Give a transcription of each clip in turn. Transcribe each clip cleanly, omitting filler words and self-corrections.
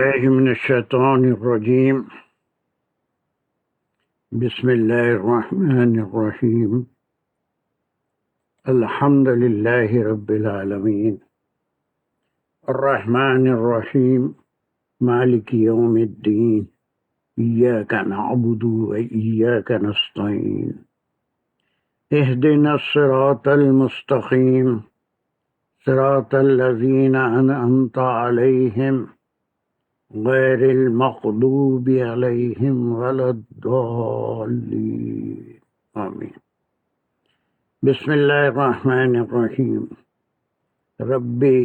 الله من الشيطان الرجيم. بسم الله الرحمن الرحيم. الحمد لله رب العالمين الرحمن الرحيم مالك يوم الدين إياك نعبد وإياك نستعين اهدنا الصراط المستقيم صراط الذين أنعمت عليهم غير المغضوب عليهم ولا الضالين آمين. بسم الله الرحمن الرحيم. ربي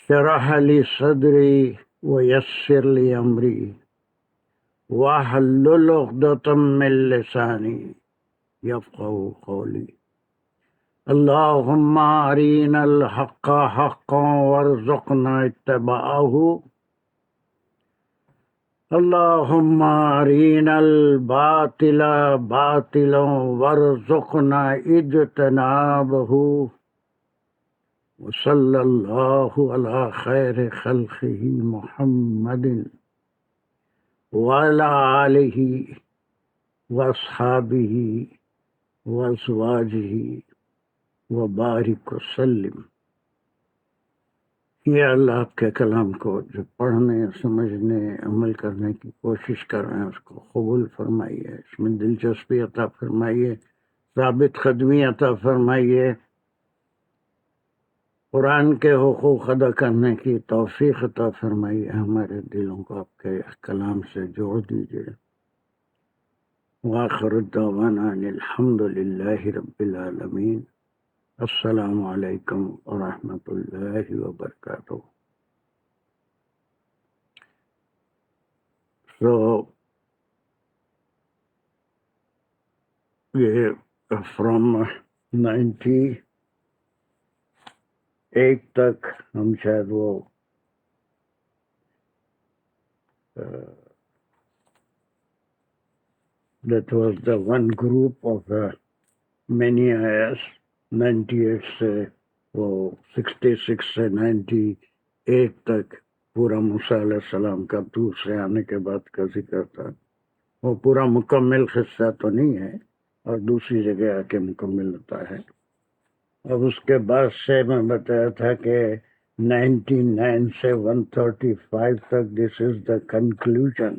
شرح لي صدري ويسر لي أمري واحلل عقدة من لساني يفقهوا قولي. اللهم أرنا الحق حقا وارزقنا اتباعه اللهم أرنا الباطل باطلا وارزقنا اجتنابه وصلى الله على خير خلقه محمد وعلى آله وأصحابه وأزواجه وبارك وسلم. یہ اللہ آپ کے کلام کو جو پڑھنے سمجھنے عمل کرنے کی کوشش کر رہے ہیں اس کو قبول فرمائیے، اس میں دلچسپی عطا فرمائیے، ثابت قدمی عطا فرمائیے، قرآن کے حقوق ادا کرنے کی توفیق عطا فرمائیے، ہمارے دلوں کو آپ کے کلام سے جوڑ دیجیے۔ وآخر الدعوانا ان الحمد للہ رب العالمین۔ السلام علیکم ورحمۃ اللہ وبرکاتہ۔ So, یہ from 98 تک ہم شاید وہ that was the one group of many ayahs. 98 سے وہ 66 سے 98 تک پورا موسیٰ علیہ السلام کا طور سے آنے کے بعد کا ذکر تھا۔ وہ پورا مکمل قصہ تو نہیں ہے اور دوسری جگہ آ کے مکمل ہوتا ہے۔ اب اس کے بعد سے میں بتایا تھا کہ 99 سے 135 تک دس از دا کنکلوژن،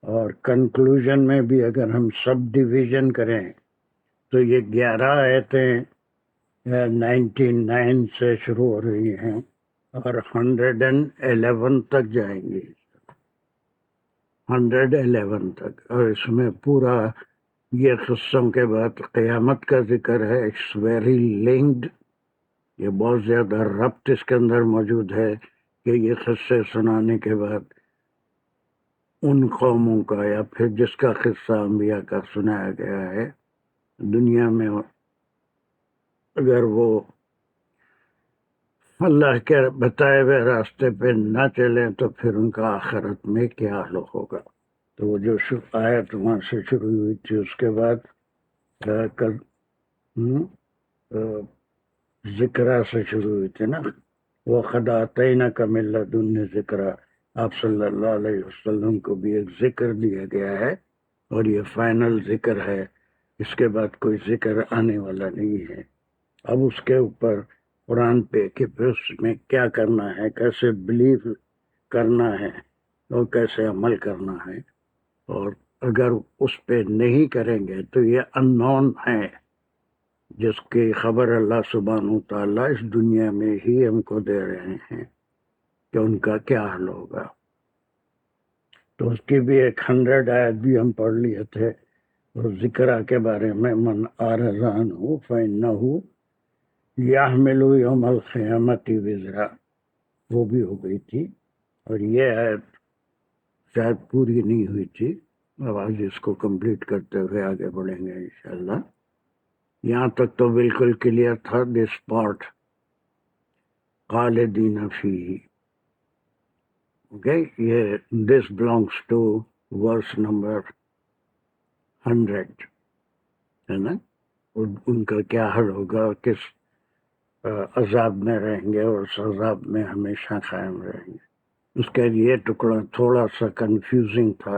اور کنکلوژن میں بھی اگر ہم سب ڈویژن کریں تو یہ 11 آیتیں 99 سے شروع ہو رہی ہیں اور 111 تک جائیں گی، 111 تک، اور اس میں پورا یہ قصوں کے بعد قیامت کا ذکر ہے۔ اٹس ویری لنکڈ، یہ بہت زیادہ ربط اس کے اندر موجود ہے کہ یہ قصے سنانے کے بعد ان قوموں کا یا پھر جس کا قصہ انبیاء کا سنایا گیا ہے دنیا میں اگر وہ اللہ کے بتائے ہوئے راستے پہ نہ چلیں تو پھر ان کا آخرت میں کیا حال ہوگا۔ تو وہ جو آیت وہاں سے شروع ہوئی تھی اس کے بعد ذکرہ سے شروع ہوئی تھی نا، وہ خدا آتینہ کا من لدن ذکرہ، آپ صلی اللہ علیہ وسلم کو بھی ایک ذکر دیا گیا ہے اور یہ فائنل ذکر ہے، اس کے بعد کوئی ذکر آنے والا نہیں ہے۔ اب اس کے اوپر قرآن پہ کہ پھر اس میں کیا کرنا ہے، کیسے بلیو کرنا ہے اور کیسے عمل کرنا ہے، اور اگر اس پہ نہیں کریں گے تو یہ اننون ہے جس کی خبر اللہ سبحانہ وتعالیٰ اس دنیا میں ہی ہم کو دے رہے ہیں کہ ان کا کیا حال ہوگا۔ تو اس کی بھی 100 آیت بھی ہم پڑھ لیے تھے، اور ذکرہ کے بارے میں من اعرض عنہ فإنہ یحمل یوم القیامت وزرا، وہ بھی ہو گئی تھی، اور یہ آیت شاید پوری نہیں ہوئی تھی، اب آج اس کو کمپلیٹ کرتے ہوئے آگے بڑھیں گے انشاءاللہ۔ یہاں تک تو بالکل کلیئر تھا دس پارٹ خالدین فیہ، اوکے، یہ this belongs to verse number 100 ہے نا، ان کا کیا حل ہوگا، کس عذاب میں رہیں گے اور اس عذاب میں ہمیشہ قائم رہیں گے۔ اس کا یہ ٹکڑا تھوڑا سا کنفیوزنگ تھا.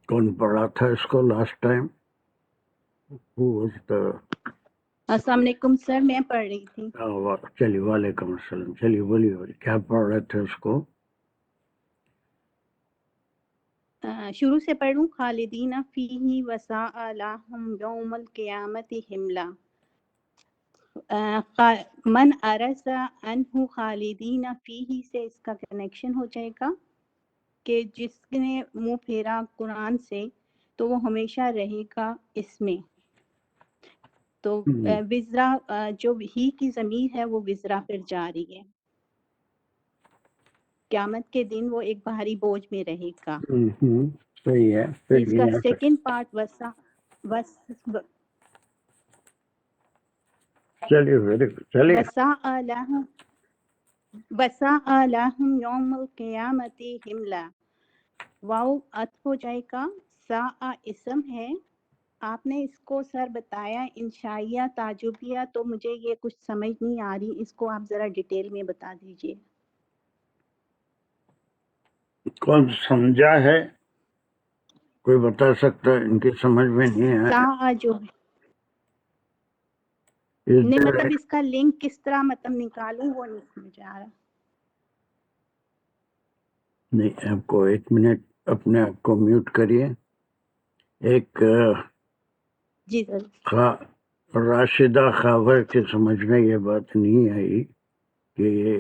کون پڑھا تھا اس کو لاسٹ ٹائم؟ السلام علیکم سر، میں پڑھ رہی تھی. چلیے وعلیکم السلام. چلیے بولیے کیا پڑھ رہے تھے اس کو؟ شروع سے پڑھوں. خالدین فیہ وساء لہم یوم القیامت حملا. من ارس عنہ خالدین فیہ سے اس کا کنیکشن ہو جائے گا کہ جس نے منہ پھیرا قرآن سے تو وہ ہمیشہ رہے گا اس میں. تو وزرا جو ہی کی ضمیر ہے وہ وزرا پھر جا رہی ہے. قیامت کے دن وہ ایک بھاری بوجھ میں رہے گا. صحیح ہے. اس کا سیکنڈ پارٹ وساء لہم یوم القیامت حملا. واو عطف ہو جائے گا. ساء اسم ہے. آپ نے اس کو سر بتایا انشائیہ تعجبیہ، تو مجھے یہ کچھ سمجھ نہیں آ رہی، اس کو آپ ذرا ڈیٹیل میں بتا دیجئے. کون سمجھا ہے؟ کوئی بتا سکتا ہے؟ ان کی سمجھ میں نہیں ہے. ساء جو نہیں، مطلب اس کا لنک کس طرح مطلب نکالوں وہ نہیں سمجھ آ رہا. نہیں، آپ کو ایک منٹ اپنے آپ کو میوٹ کریے. ایک جی سر. راشدہ خاور کے سمجھ میں یہ بات نہیں آئی کہ یہ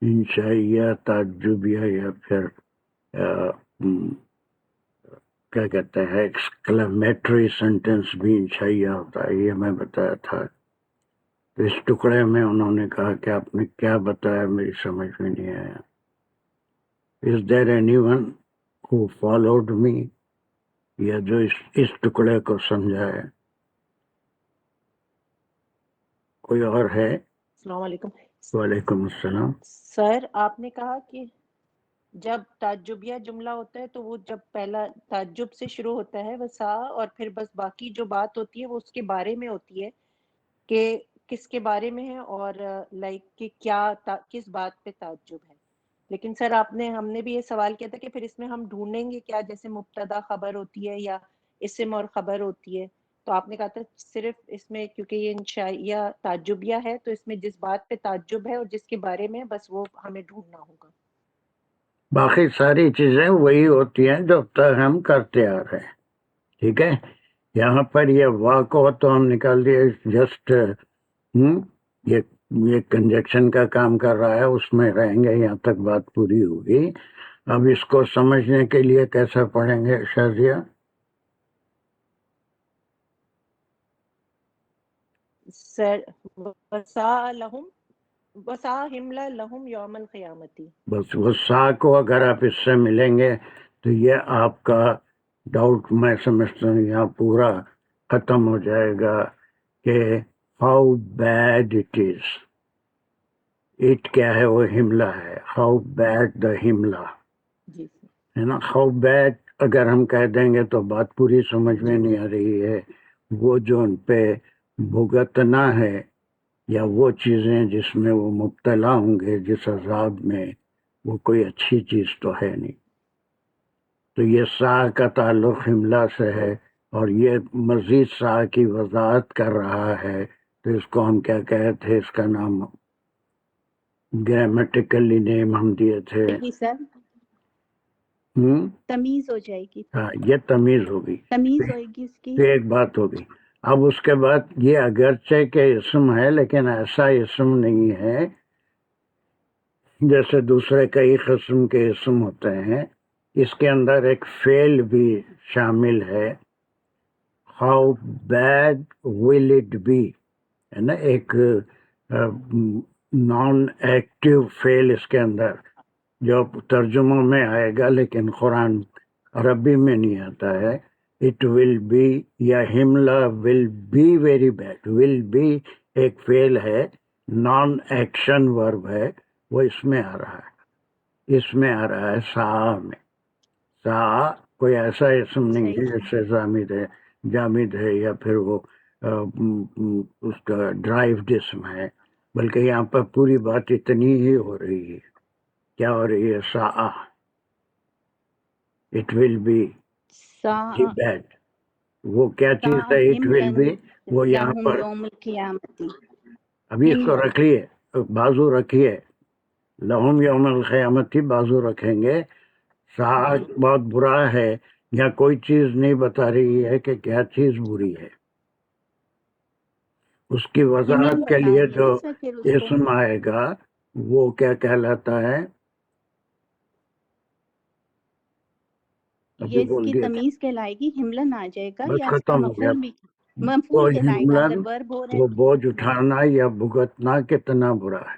انشائیہ تعجبیہ یا پھر کیا کہتے ہیں ایکسکلیمیٹری سینٹنس بھی انشائیہ ہوتا ہے. یہ میں بتایا تھا. تو اس ٹکڑے میں انہوں نے کہا کہ آپ نے کیا بتایا میری سمجھ میں نہیں آیا. Is there anyone who followed me؟ یا جو اس ٹکڑے کو سمجھا ہے؟ کوئی اور ہے؟ السلام علیکم. وعلیکم السلام. سر آپ نے کہا کہ جب تعجبیہ جملہ ہوتا ہے تو وہ جب پہلا تعجب سے شروع ہوتا ہے وسا، اور پھر بس باقی جو بات ہوتی ہے وہ اس کے بارے میں ہوتی ہے کہ کس کے بارے میں ہے اور لائک کہ کیا کس بات پہ تعجب ہے. لیکن سر ہم نے بھی یہ سوال کیا تھا کہ پھر اس میں ہم ڈھونڈیں گے کیا، جیسے مبتدا خبر ہوتی ہے یا اسم اور خبر ہوتی ہے. تو آپ نے کہا تھا صرف اس میں کیونکہ یہ انشائیہ تعجبیہ ہے تو اس میں جس بات پہ تعجب ہے اور جس کے بارے میں بس وہ ہمیں ڈھونڈنا ہوگا. باقی ساری چیزیں وہی ہوتی ہیں جو ہم کرتے آ رہے ہیں. ٹھیک ہے. یہاں پر یہ واقع تو ہم نکال دیے جسٹ یہ کنجکشن کا کام کر رہا ہے، اس میں رہیں گے یہاں تک بات پوری ہوگی. اب اس کو سمجھنے کے لیے کیسا پڑھیں گے شازیہ؟ سر وسا حملہ لہم یوم القیامتی. بس وہ سا کو اگر آپ اس سے ملیں گے تو یہ آپ کا ڈاؤٹ میں سمجھتا ہوں یہاں پورا ختم ہو جائے گا کہ how bad it is. It کیا ہے؟ وہ حملہ ہے. ہاؤ بیڈ دا حملہ ہے نا. ہاؤ بیڈ اگر ہم کہہ دیں گے تو بات پوری سمجھ میں نہیں آ رہی ہے. وہ جو ان پہ بھگتنا ہے یا وہ چیزیں جس میں وہ مبتلا ہوں گے جس عذاب میں، وہ کوئی اچھی چیز تو ہے نہیں. تو یہ سا کا تعلق حملہ سے ہے اور یہ مزید سا کی وضاحت کر رہا ہے. تو اس کو ہم کیا کہے تھے؟ اس کا نام گرامیٹیکلی نیم ہم دیے تھے سر تمیز ہو جائے گی. ہاں، یہ تمیز ہوگی. تمیز ہوئے گی اس کی. تو ایک بات ہوگی. اب اس کے بعد یہ اگرچہ کہ اسم ہے لیکن ایسا اسم نہیں ہے جیسے دوسرے کئی قسم کے اسم ہوتے ہیں. اس کے اندر ایک فعل بھی شامل ہے. How bad will it be ہے نا. ایک نان ایکٹیو فعل اس کے اندر جو ترجمہ میں آئے گا لیکن قرآن عربی میں نہیں آتا ہے. اٹ ول بی یا حملہ will be very bad. Will be ایک فعل ہے، نان ایکشن ورب ہے، وہ اس میں آ رہا ہے. اس میں آ رہا ہے سا میں. سا کوئی ایسا اسم نہیں ہے جس سے جامد ہے یا پھر وہ اس کا ڈرائیوڈ اسم ہے، بلکہ یہاں پر پوری بات اتنی ہی ہو رہی ہے. کیا ہو رہی ہے؟ ساعہ، اٹ ول بی دی سا بیڈ. وہ کیا چیز ہے اٹ ول حملن بی؟ وہ یہاں لہم پر یوم القیامتی. ابھی اس کو حملن. رکھ لیے، بازو رکھیے. لہم یوم القیامتی بازو رکھیں گے. ساعہ جی بہت برا ہے، یا کوئی چیز نہیں بتا رہی ہے کہ کیا چیز بری ہے. اس کی حملن وضاحت کے بتا لیے دیا جو نا سر پھر اس کو. اسم آئے گا وہ کیا کہلاتا ہے؟ ابھی یہ اس بول کی دیا تھا. تمیز کہلائے گی، حملن آ جائے گا، بس یا اس کا ختم ہو گیا. مفعول بھی وہ مفعول کہلائے گا اگر حملن، ورب ہو رہا ہے وہ تو. بوجھ اٹھانا یا بھگتنا کتنا برا ہے.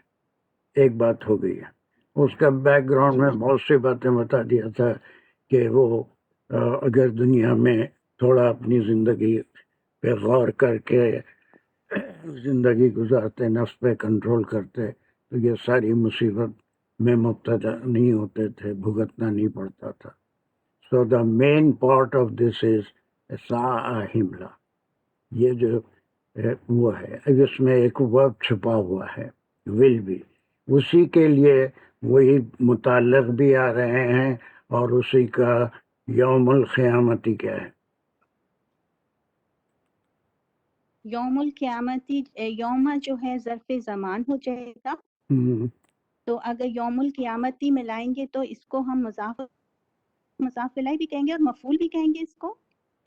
ایک بات ہو گئی ہے. اس کا بیک گراؤنڈ میں جی بہت سی باتیں بتا دیا تھا کہ وہ اگر دنیا میں تھوڑا اپنی زندگی پہ غور کر کے زندگی گزارتے، نفس پہ کنٹرول کرتے، تو یہ ساری مصیبت میں مبتلا نہیں ہوتے تھے، بھگتنا نہیں پڑتا تھا. سو دا مین پارٹ آف دس از ساعہ حملہ. یہ جو وہ ہے، اس میں ایک ورب چھپا ہوا ہے، ول بھی. اسی کے لیے وہی متعلق بھی آ رہے ہیں، اور اسی کا یوم القیامتی کیا ہے؟ یوم القیامتی. یوم جو ہے ظرف زمان ہو جائے گا، تو اگر یوم القیامتی ملائیں گے تو اس کو ہم مضاف الیہ بھی کہیں گے اور مفعول بھی کہیں گے اس کو.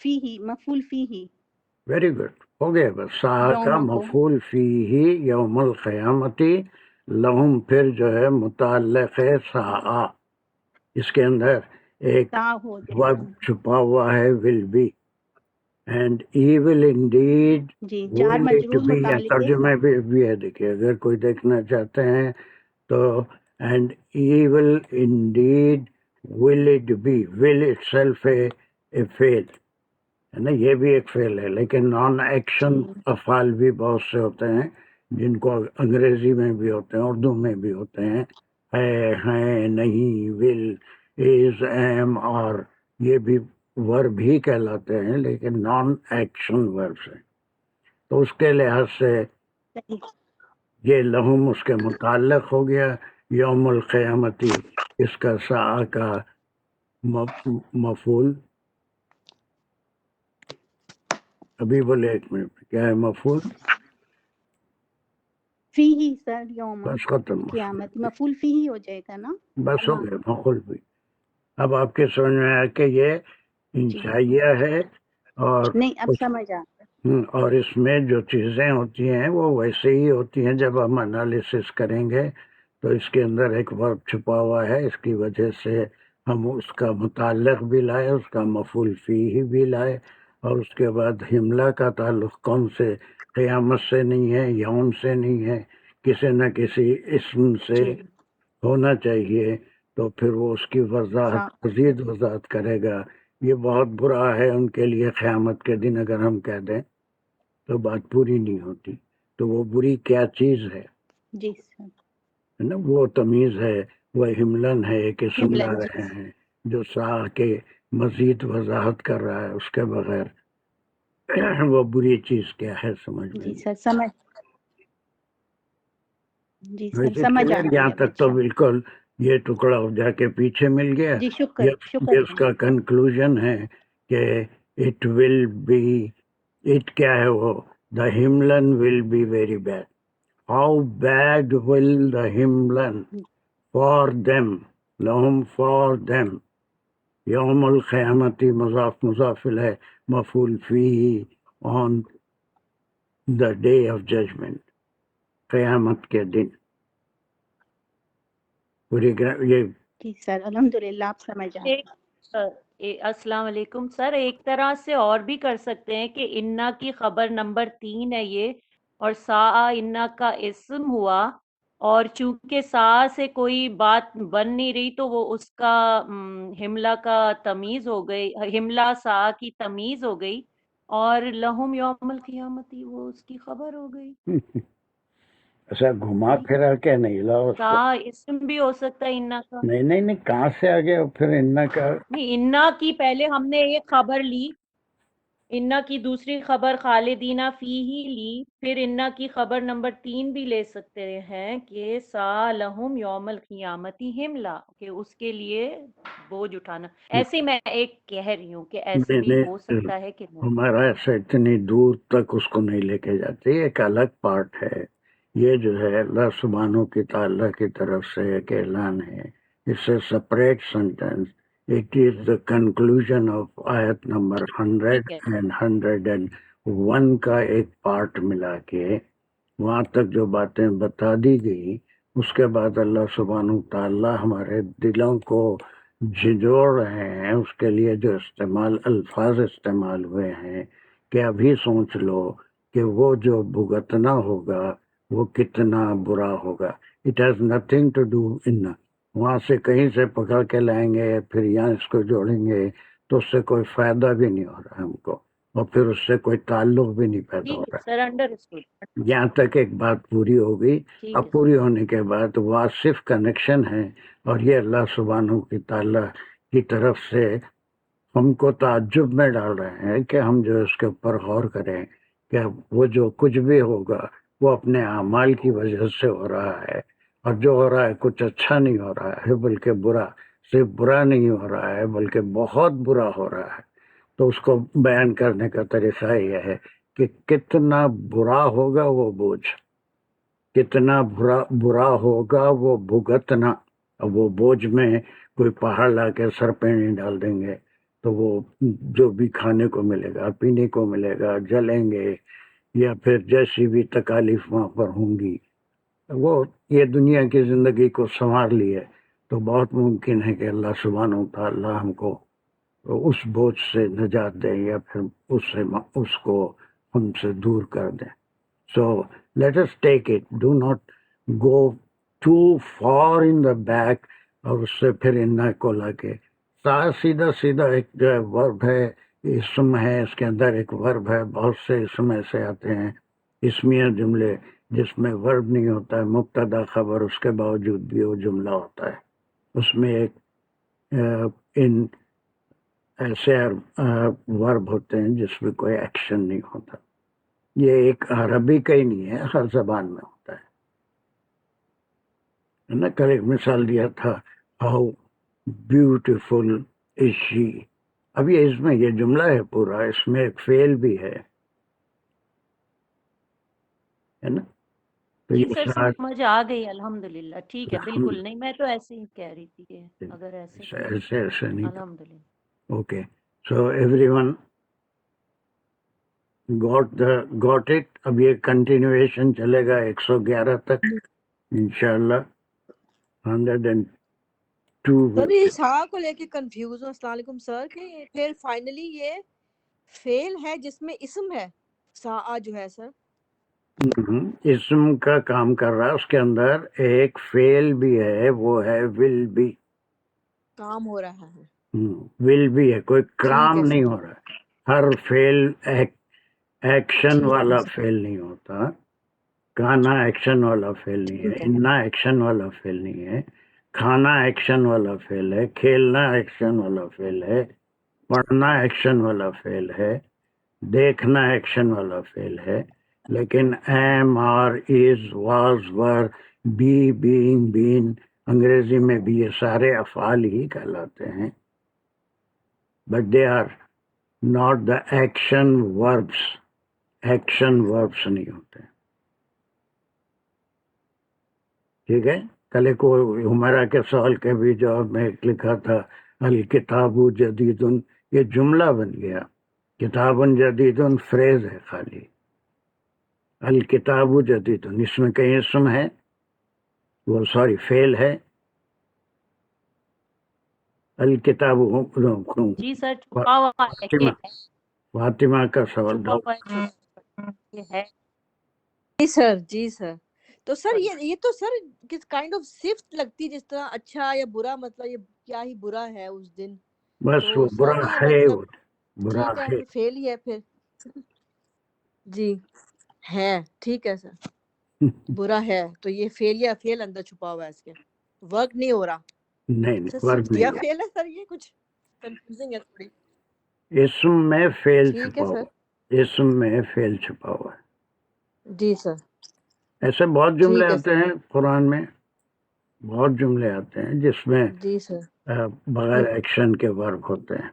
فی ہی، مفعول فی ہی ویری گڈ، ہو گیا. بس ساعہ کا یوم کو. مفعول فیہ یوم القیامتی. لہم پھر جو ہے متعلق ہے ساعہ، اس کے اندر ایک تا ہو جائے ورب گا. چھپا ہوا ہے، will be. And evil indeed جی، جار will it مجرور be. یا متعلق ہے. ترجمے بھی ہے، دیکھیے اگر کوئی دیکھنا چاہتے ہیں تو and evil indeed will it be. will itself a fail ہے نا، یہ بھی ایک فعل ہے. لیکن نان ایکشن جی افعال بھی بہت سے ہوتے ہیں جن کو انگریزی میں بھی ہوتے ہیں، اردو میں بھی ہوتے ہیں. ہے، ہیں، نہیں، ول، از، ایم، اور یہ بھی ورب ہی کہلاتے ہیں، لیکن نان ایکشن وربس ہیں. تو اس کے لحاظ سے صحیح. یہ لہم اس کے متعلق ہو گیا. یوم القیامتی اس کا ساعہ کا مفعول. ابھی بولے ایک منٹ، کیا ہے مفعول؟ فی ہی سر یوم بس ختم. قیامت مفعول فی ہی ہو جائے گا نا. بس ہو گیا مفعول بھی. اب آپ کے سمجھ میں آیا کہ یہ جی انشائیہ ہے، اور نہیں، اب سمجھ آ گیا. اور اس میں جو چیزیں ہوتی ہیں وہ ویسے ہی ہوتی ہیں. جب ہم انالیسس کریں گے تو اس کے اندر ایک ورب چھپا ہوا ہے، اس کی وجہ سے ہم اس کا متعلق بھی لائے، اس کا مفعول فیہ بھی لائے. اور اس کے بعد حملہ کا تعلق کون سے؟ قیامت سے نہیں ہے، یوم سے نہیں ہے، کسی نہ کسی اسم سے جی ہونا چاہیے. تو پھر وہ اس کی وضاحت، سا مزید وضاحت کرے گا. یہ بہت برا ہے ان کے لیے قیامت کے دن اگر ہم کہہ دیں تو بات پوری نہیں ہوتی. تو وہ بری کیا چیز ہے جی سر. ہے نا، وہ تمیز ہے، وہ حملن ہے کہ اسم لا حملن. جی رہے ہیں جو ساعہ کے مزید وضاحت کر رہا ہے. اس کے بغیر وہ بری چیز کیا ہے سمجھ میں جی نہیں. سر سمجھ. جی سر ویسے سمجھ آ کلیئر گئی یہاں اب تک تو انشاءاللہ. بالکل. یہ ٹکڑا جا کے پیچھے مل گیا. جی یہ شکر اس کا کنکلوژن ہے کہ اٹ ول بی. اٹ کیا ہے؟ وہ دا ہملن will be very bad. How bad will the ہملن فار دیم. لہم فار دیم. یوم القیامتی مضاف ہے، مفعول فیہ on the day of judgment, قیامت کے دن. پوری یہ جی سر الحمدللہ آپ سمجھ آ گئی. ایک السلام علیکم سر. ایک طرح سے اور بھی کر سکتے ہیں کہ انا کی خبر نمبر 3 ہے یہ، اور سا انا کا اسم ہوا، اور چونکہ سا سے کوئی بات بن نہیں رہی تو وہ اس کا حملہ کا تمیز ہو گئی، حملہ سا کی تمیز ہو گئی، اور لہم یوم القیامتی وہ اس کی خبر ہو گئی. ایسا گھما پھرا کے نہیں لاؤ اس سا کو. اسم بھی ہو سکتا ہے انا کا. نہیں کہاں سے آ گیا پھر ان کا؟ نہیں، انا کی پہلے ہم نے ایک خبر لی، انا کی دوسری خبر خالدینہ فی ہی لی، پھر انا کی خبر نمبر 3 بھی لے سکتے ہیں کہ سالہم یوم القیامتی حملا، کہ اس کے لیے بوجھ اٹھانا. ایسے میں ایک کہہ رہی ہوں کہ ایسے بھی ہو سکتا ہے کہ نہیں. ہمارا ایسا اتنی دور تک اس کو نہیں لے کے جاتے، ایک الگ پارٹ ہے. یہ جو ہے اللہ سبحانہ کی تعالیٰ کی طرف سے ایک اعلان ہے، اس سے separate sentence. It is the conclusion of آیت نمبر 100 ٹھیک ہے. اینڈ 101 کا ایک پارٹ ملا کے وہاں تک جو باتیں بتا دی گئی، اس کے بعد اللہ سبحانہ تعالیٰ ہمارے دلوں کو جھنجھوڑ رہے ہیں. اس کے لیے جو الفاظ استعمال ہوئے ہیں کہ ابھی سوچ لو کہ وہ جو بھگتنا ہوگا وہ کتنا برا ہوگا. It has nothing to do in, وہاں سے کہیں سے پکڑ کے لائیں گے پھر یہاں اس کو جوڑیں گے تو اس سے کوئی فائدہ بھی نہیں ہو رہا ہم کو، اور پھر اس سے کوئی تعلق بھی نہیں پیدا ٹھیک ہو ہے رہا. سر، انڈرسٹوڈ. یہاں تک ایک بات پوری ہو گئی. ٹھیک اب ہے پوری ہونے کے بعد وہ صرف کنیکشن ہے، اور یہ اللہ سبحانہ کی تعالیٰ کی طرف سے ہم کو تعجب میں ڈال رہے ہیں کہ ہم جو اس کے اوپر غور کریں کہ وہ جو کچھ بھی ہوگا وہ اپنے اعمال کی وجہ سے ہو رہا ہے، اور جو ہو رہا ہے کچھ اچھا نہیں ہو رہا ہے بلکہ برا. صرف برا نہیں ہو رہا ہے بلکہ بہت برا ہو رہا ہے. تو اس کو بیان کرنے کا طریقہ یہ ہے کہ کتنا برا ہوگا وہ بوجھ، کتنا برا ہوگا وہ بھگتنا. اب وہ بوجھ میں کوئی پہاڑ لا کے سر پہ نہیں ڈال دیں گے تو وہ جو بھی کھانے کو ملے گا، پینے کو ملے گا، جلیں گے یا پھر جیسی بھی تکالیف وہاں پر ہوں گی، وہ یہ دنیا کی زندگی کو سنوار لیے تو بہت ممکن ہے کہ اللہ سبحانہ و تعالیٰ ہم کو اس بوجھ سے نجات دے یا پھر اس کو ہم سے دور کر دیں. So let us take it. Do not go too far in the back اور اس سے پھر انا کو لا کے سیدھا سیدھا ایک جو ہے ورب ہے، اسم ہے، اس کے اندر ایک ورب ہے. بہت سے اسم ایسے آتے ہیں اسمیہ جملے جس میں ورب نہیں ہوتا ہے، مبتدا خبر، اس کے باوجود بھی وہ جملہ ہوتا ہے. اس میں ایک ان ایسے ورب ہوتے ہیں جس میں کوئی ایکشن نہیں ہوتا. یہ ایک عربی کا ہی نہیں ہے، ہر زبان میں ہوتا ہے نا. کل ایک مثال دیا تھا، ہاؤ بیوٹیفل از شی. اب یہ اس میں یہ جملہ ہے پورا، اس میں ایک فعل بھی ہے نا. تو جی یہ سر ساتھ سمجھ آ گئی الحمدللہ. ٹھیک ہے، بالکل نہیں، میں تو ایسے ہی کہہ رہی تھی کہ اگر ایسے ایسے نہیں. الحمدللہ. Okay, so every one got it. اب یہ کنٹینیویشن چلے گا 111 تک انشاءاللہ. 102 سر یہ سا کو لے کے کنفیوز ہوں. السلام علیکم سر. کہ پھر فائنلی یہ فعل ہے جس میں اسم ہے، سا جو ہے سر اسم کا کام کر رہا ہے، اس کے اندر ایک فعل بھی ہے، وہ ہے ول بی. کام ہو رہا ہے. ول بھی ہے، کوئی ٹھیک کام ہے نہیں سر. ہو رہا ہے. ہر فعل ایکشن ٹھیک ہے والا سر. فعل نہیں ہوتا. کانا ایکشن والا فعل نہیں ہے، ٹھیک ہے. انا ایکشن والا فعل نہیں ہے. کھانا ایکشن والا فعل ہے، کھیلنا ایکشن والا فعل ہے، پڑھنا ایکشن والا فعل ہے، دیکھنا ایکشن والا فعل ہے. لیکن am, are, is, was, were, be, being, been, انگریزی میں بھی یہ سارے افعال ہی کہلاتے ہیں. But they are not the action verbs. Action verbs نہیں ہوتے. ٹھیک ہے. کل کو ہمارا کے سوال کے بھی جواب میں لکھا تھا الکتاب جدید، یہ جملہ بن گیا. کتاب جدید فریز ہے خالی. الکتاب جدید، اس میں کہیں اسم ہے، وہ سوری فعل ہے. الکتاب جی سر، چھپا ہوا ہے کہ فاطمہ کا سوال چھپا ہوا ہے یہ ہے. جی سر. جی سر. تو سر یہ تو سر کس کائنڈ آف صفت لگتی، جس طرح اچھا یا برا، مطلب یہ کیا ہی برا ہے اس دن. بس وہ تو برا سر یہ ہے، مطلب برا ٹھیک ہے، ہے. یہ فیل ہی ہے پھر. جی ہے، ٹھیک ہے سر. برا ہے تو یہ فیل یا فیل اندر چھپا ہوا ہے، اس کے ورک نہیں ہو رہا. نہیں سر ورک صرف نہیں یا ہوا. فیل ہے سر، یہ کچھ کنفیوزنگ ہے تھوڑی. اسم میں فعل ٹھیک چھپا ہے سر. ہوا، اسم میں فعل چھپا ہوا ہے. جی سر. ایسے بہت جملے ٹھیک ہے آتے سر. ہیں قرآن میں، بہت جملے آتے ہیں جس میں جی سر. بغیر ایکشن کے ورب ہوتے ہیں.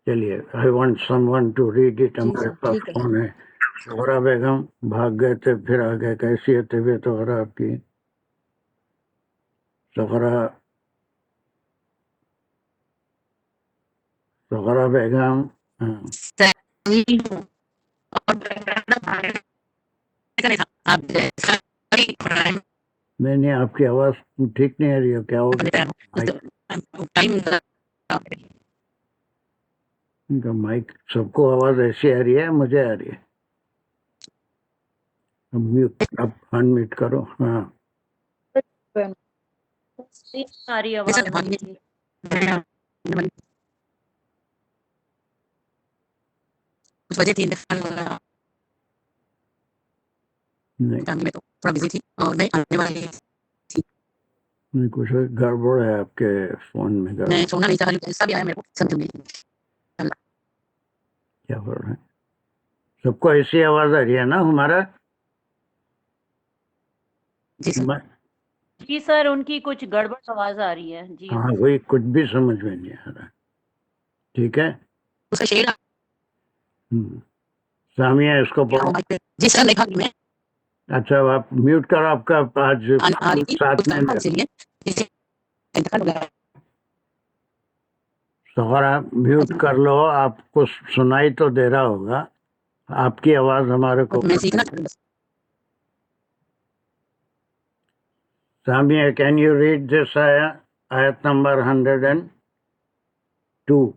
چلیے I want someone to read it. جی ہمارے سر. پاس ٹھیک ہے فون سر. ہے. زہرا بیگم بھاگ گئے تھے پھر آ گئے. کیسی ہے طبیعت وغیرہ آپ کی زہرا بیگم؟ ہاں. نہیں آپ کی آواز ٹھیک نہیں آ رہی ہے. کیا ہو گیا؟ مائک سب کو آواز ایسی آ رہی ہے، مجھے آ رہی ہے. اب انمیوٹ کرو. ہاں ساری آواز نہیں تھی. نہیں کچھ گڑبڑ ہے آپ کے فون میں. کیا بول رہے ہیں؟ سب کو ایسی آواز آ رہی ہے نا ہمارا؟ جی سر ان کی کچھ گڑبڑ آواز آ رہی ہے. جی ہاں وہی کچھ بھی سمجھ میں نہیں آ رہا. ٹھیک ہے سامیہ اس کو پڑھو. اچھا آپ میوٹ کرو. آپ کا آج 7 منٹ. سہرا میوٹ کر لو. آپ کو سنائی تو دے رہا ہوگا، آپ کی آواز ہمارے کو. Samiya can you read this آیت نمبر 102؟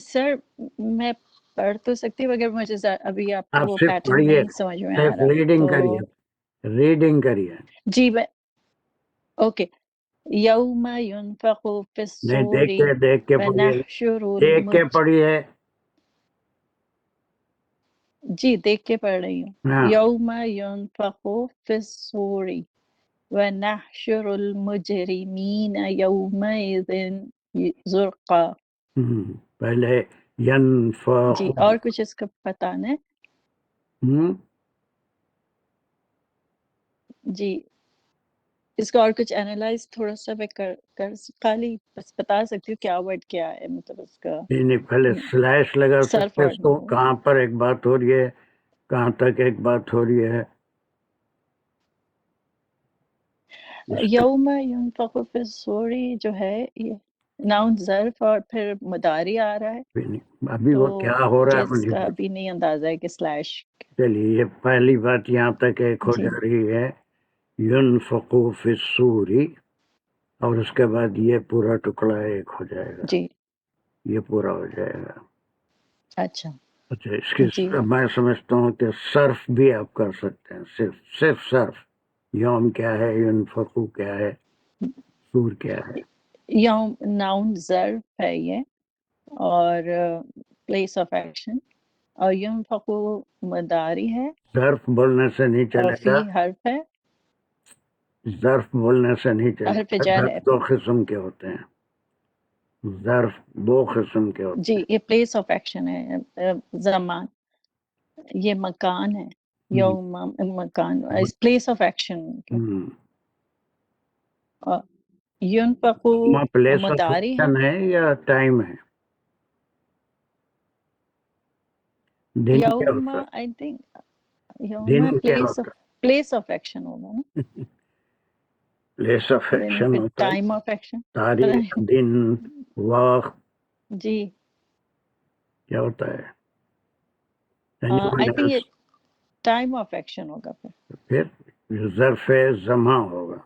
سر میں پڑھ تو سکتی ہوں، مگر مجھے ابھی آپ کا آپ وہ صرف پیٹرن پڑھیے، نہیں سمجھ میں آ صرف رہا ریڈنگ تو کریے، ریڈنگ کریے. جی میں اوکے. یوم ينفخ في نہیں الصور دیکھ کے پڑھیے، ونحشر دیکھ کے پڑھیے. جی دیکھ کے پڑھ رہی ہوں. ہاں یوم ينفخ في الصور ونحشر المجرمین یومئذ زرقا. پہلے ینفخ. جی اور کچھ اس کا پتہ نہیں. جی اس کا اور کچھ اینالائز تھوڑا سا میں کر خالی بس بتا سکتی ہوں کیا ورڈ کیا ہے، مطلب اس کا نہیں پہلے سلیش لگا صرف سکتے اور اس کو. کہاں پر ایک بات ہو رہی ہے، کہاں تک ایک بات ہو رہی ہے. یوم ينفخ في الصور جو ہے یہ ناؤن ظرف اور پھر مداری آ رہا ہے، ابھی تو وہ کیا ہو رہا ہے اس کا ابھی نہیں اندازہ ہے کہ سلیش. چلیے یہ پہلی بات یہاں تک ایک ہو جی جا رہی ہے. ينفخ في الصور، اور اس کے بعد یہ پورا ٹکڑا ایک ہو جائے گا، جی یہ پورا ہو جائے گا. اچھا اچھا اس کی جی میں سمجھتا ہوں کہ صرف بھی آپ کر سکتے ہیں. صرف صرف یوم کیا ہے، ينفخو کیا ہے، سور کیا ہے. یوم ناؤن ظرف ہے یہ اور پلیس آف ایکشن، اور ينفخ مداری ہے ظرف بولنے سے نہیں اور چلے فی گا، حرف ہے، ظرف بولنے سے نہیں چلے حرف گا. جر ظرف ہے. 2 قسم کے ہوتے ہیں، ظرف 2 قسم کے ہوتے جی یہ پلیس آف ایکشن ہے. زمان یہ مکان ہے. ہیں. یوم مکان اس پلیس آف ایکشن. ينفخ پلیس آف مداری ہے. ایکشن ہے یا ٹائم ہے؟ دن کیا یوم ہوتا ہے؟ آئی تھنک یوم دن کیا ہوتا ہے؟ پلیس آف ایکشن ہوگا نا. پلیس آف ایکشن ہوتا ہے، ٹائم آف ایکشن تاریخ، دن، وقت. جی کیا ہوتا ہے؟ آئی تھنک یہ ٹائم آف ایکشن ہوگا پھر ظرف زمان ہوگا.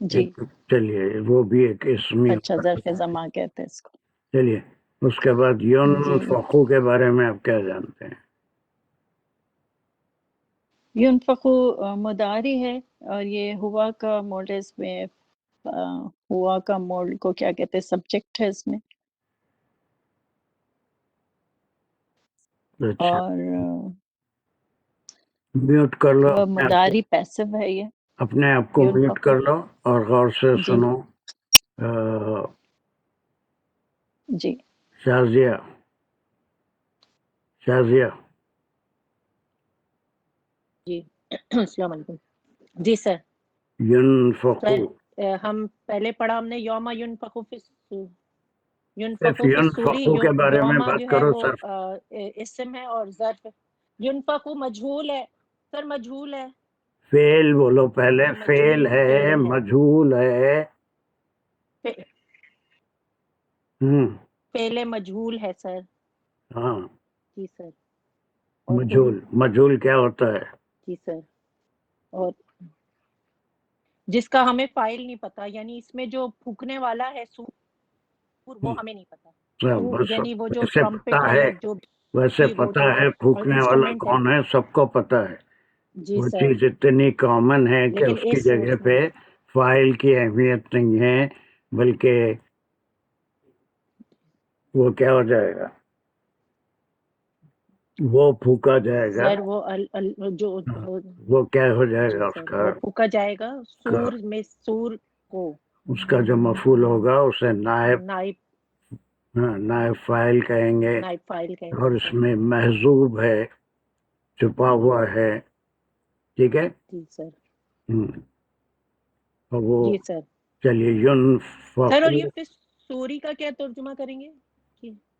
جی. چلیے وہ بھی ایک اسمی اچھا ظرف زمان کہتے ہیں اس کو. چلیے اس کے بعد ينفخو کے بارے میں آپ کیا جانتے ہیں؟ ينفخ مداری ہے اور یہ ہوا کا موڈ ہے. اس میں ہوا کا موڈ کو کیا کہتے ہیں، سبجیکٹ ہے اس میں. اچھا اور میوٹ کر لو مداری پیسو ہے یہ. اپنے آپ کو میوٹ ينفخ کر لو اور غور سے جی سنو. جی شازیہ شازیہ جی السلام علیکم. جی سر. ينفق سر ہم پہلے پڑھا ہم نے یوم ينفخ فی الصور. صرف ينفخ فی الصور. ينفقو کے بارے میں یوم بات جو ہے کرو وہ صرف. اسم ہے اور ظرف. ينفخ مجہول ہے سر, مجہول ہے. فعل بولو پہلے. فعل مجہول ہے, فعل ہے. مجہول ہے. فعل مجہول ہے سر. ہاں جی سر. اور مجہول. مجہول کیا ہوتا ہے؟ جی سر. اور جس کا ہمیں فائل نہیں پتا, یعنی اس میں جو پھونکنے والا ہے سور وہ ہمیں نہیں پتا. بس یعنی وہ جو ویسے ٹرمپٹ پتا ہے ہے, یا جو ویسے وہ پتا جو ہے پھونکنے والا انسٹرومنٹ ہے. کون ہے, سب کو پتا ہے. جی وہ سر. چیز اتنی کامن ہے کہ لیکن اس کی جگہ اس پہ فائل کی اہمیت نہیں ہے, بلکہ وہ کیا ہو جائے گا, وہ پھونکا جائے گا. سر وہ جو وہ کیا ہو جائے جی گا, سر اس کا وہ پھونکا جائے گا سور میں, سور کو اس کا جو مفعول ہوگا اسے نائب, نائب نائب فائل کہیں گے. نائب فائل کہیں اور گے اس سر. میں محذوب ہے, چھپا ہوا ہے. ٹھیک ہے. جی سر. اور وہ جی سر. چلیے سر اور ينفق, یہ پھر سوری کا کیا ترجمہ کریں گے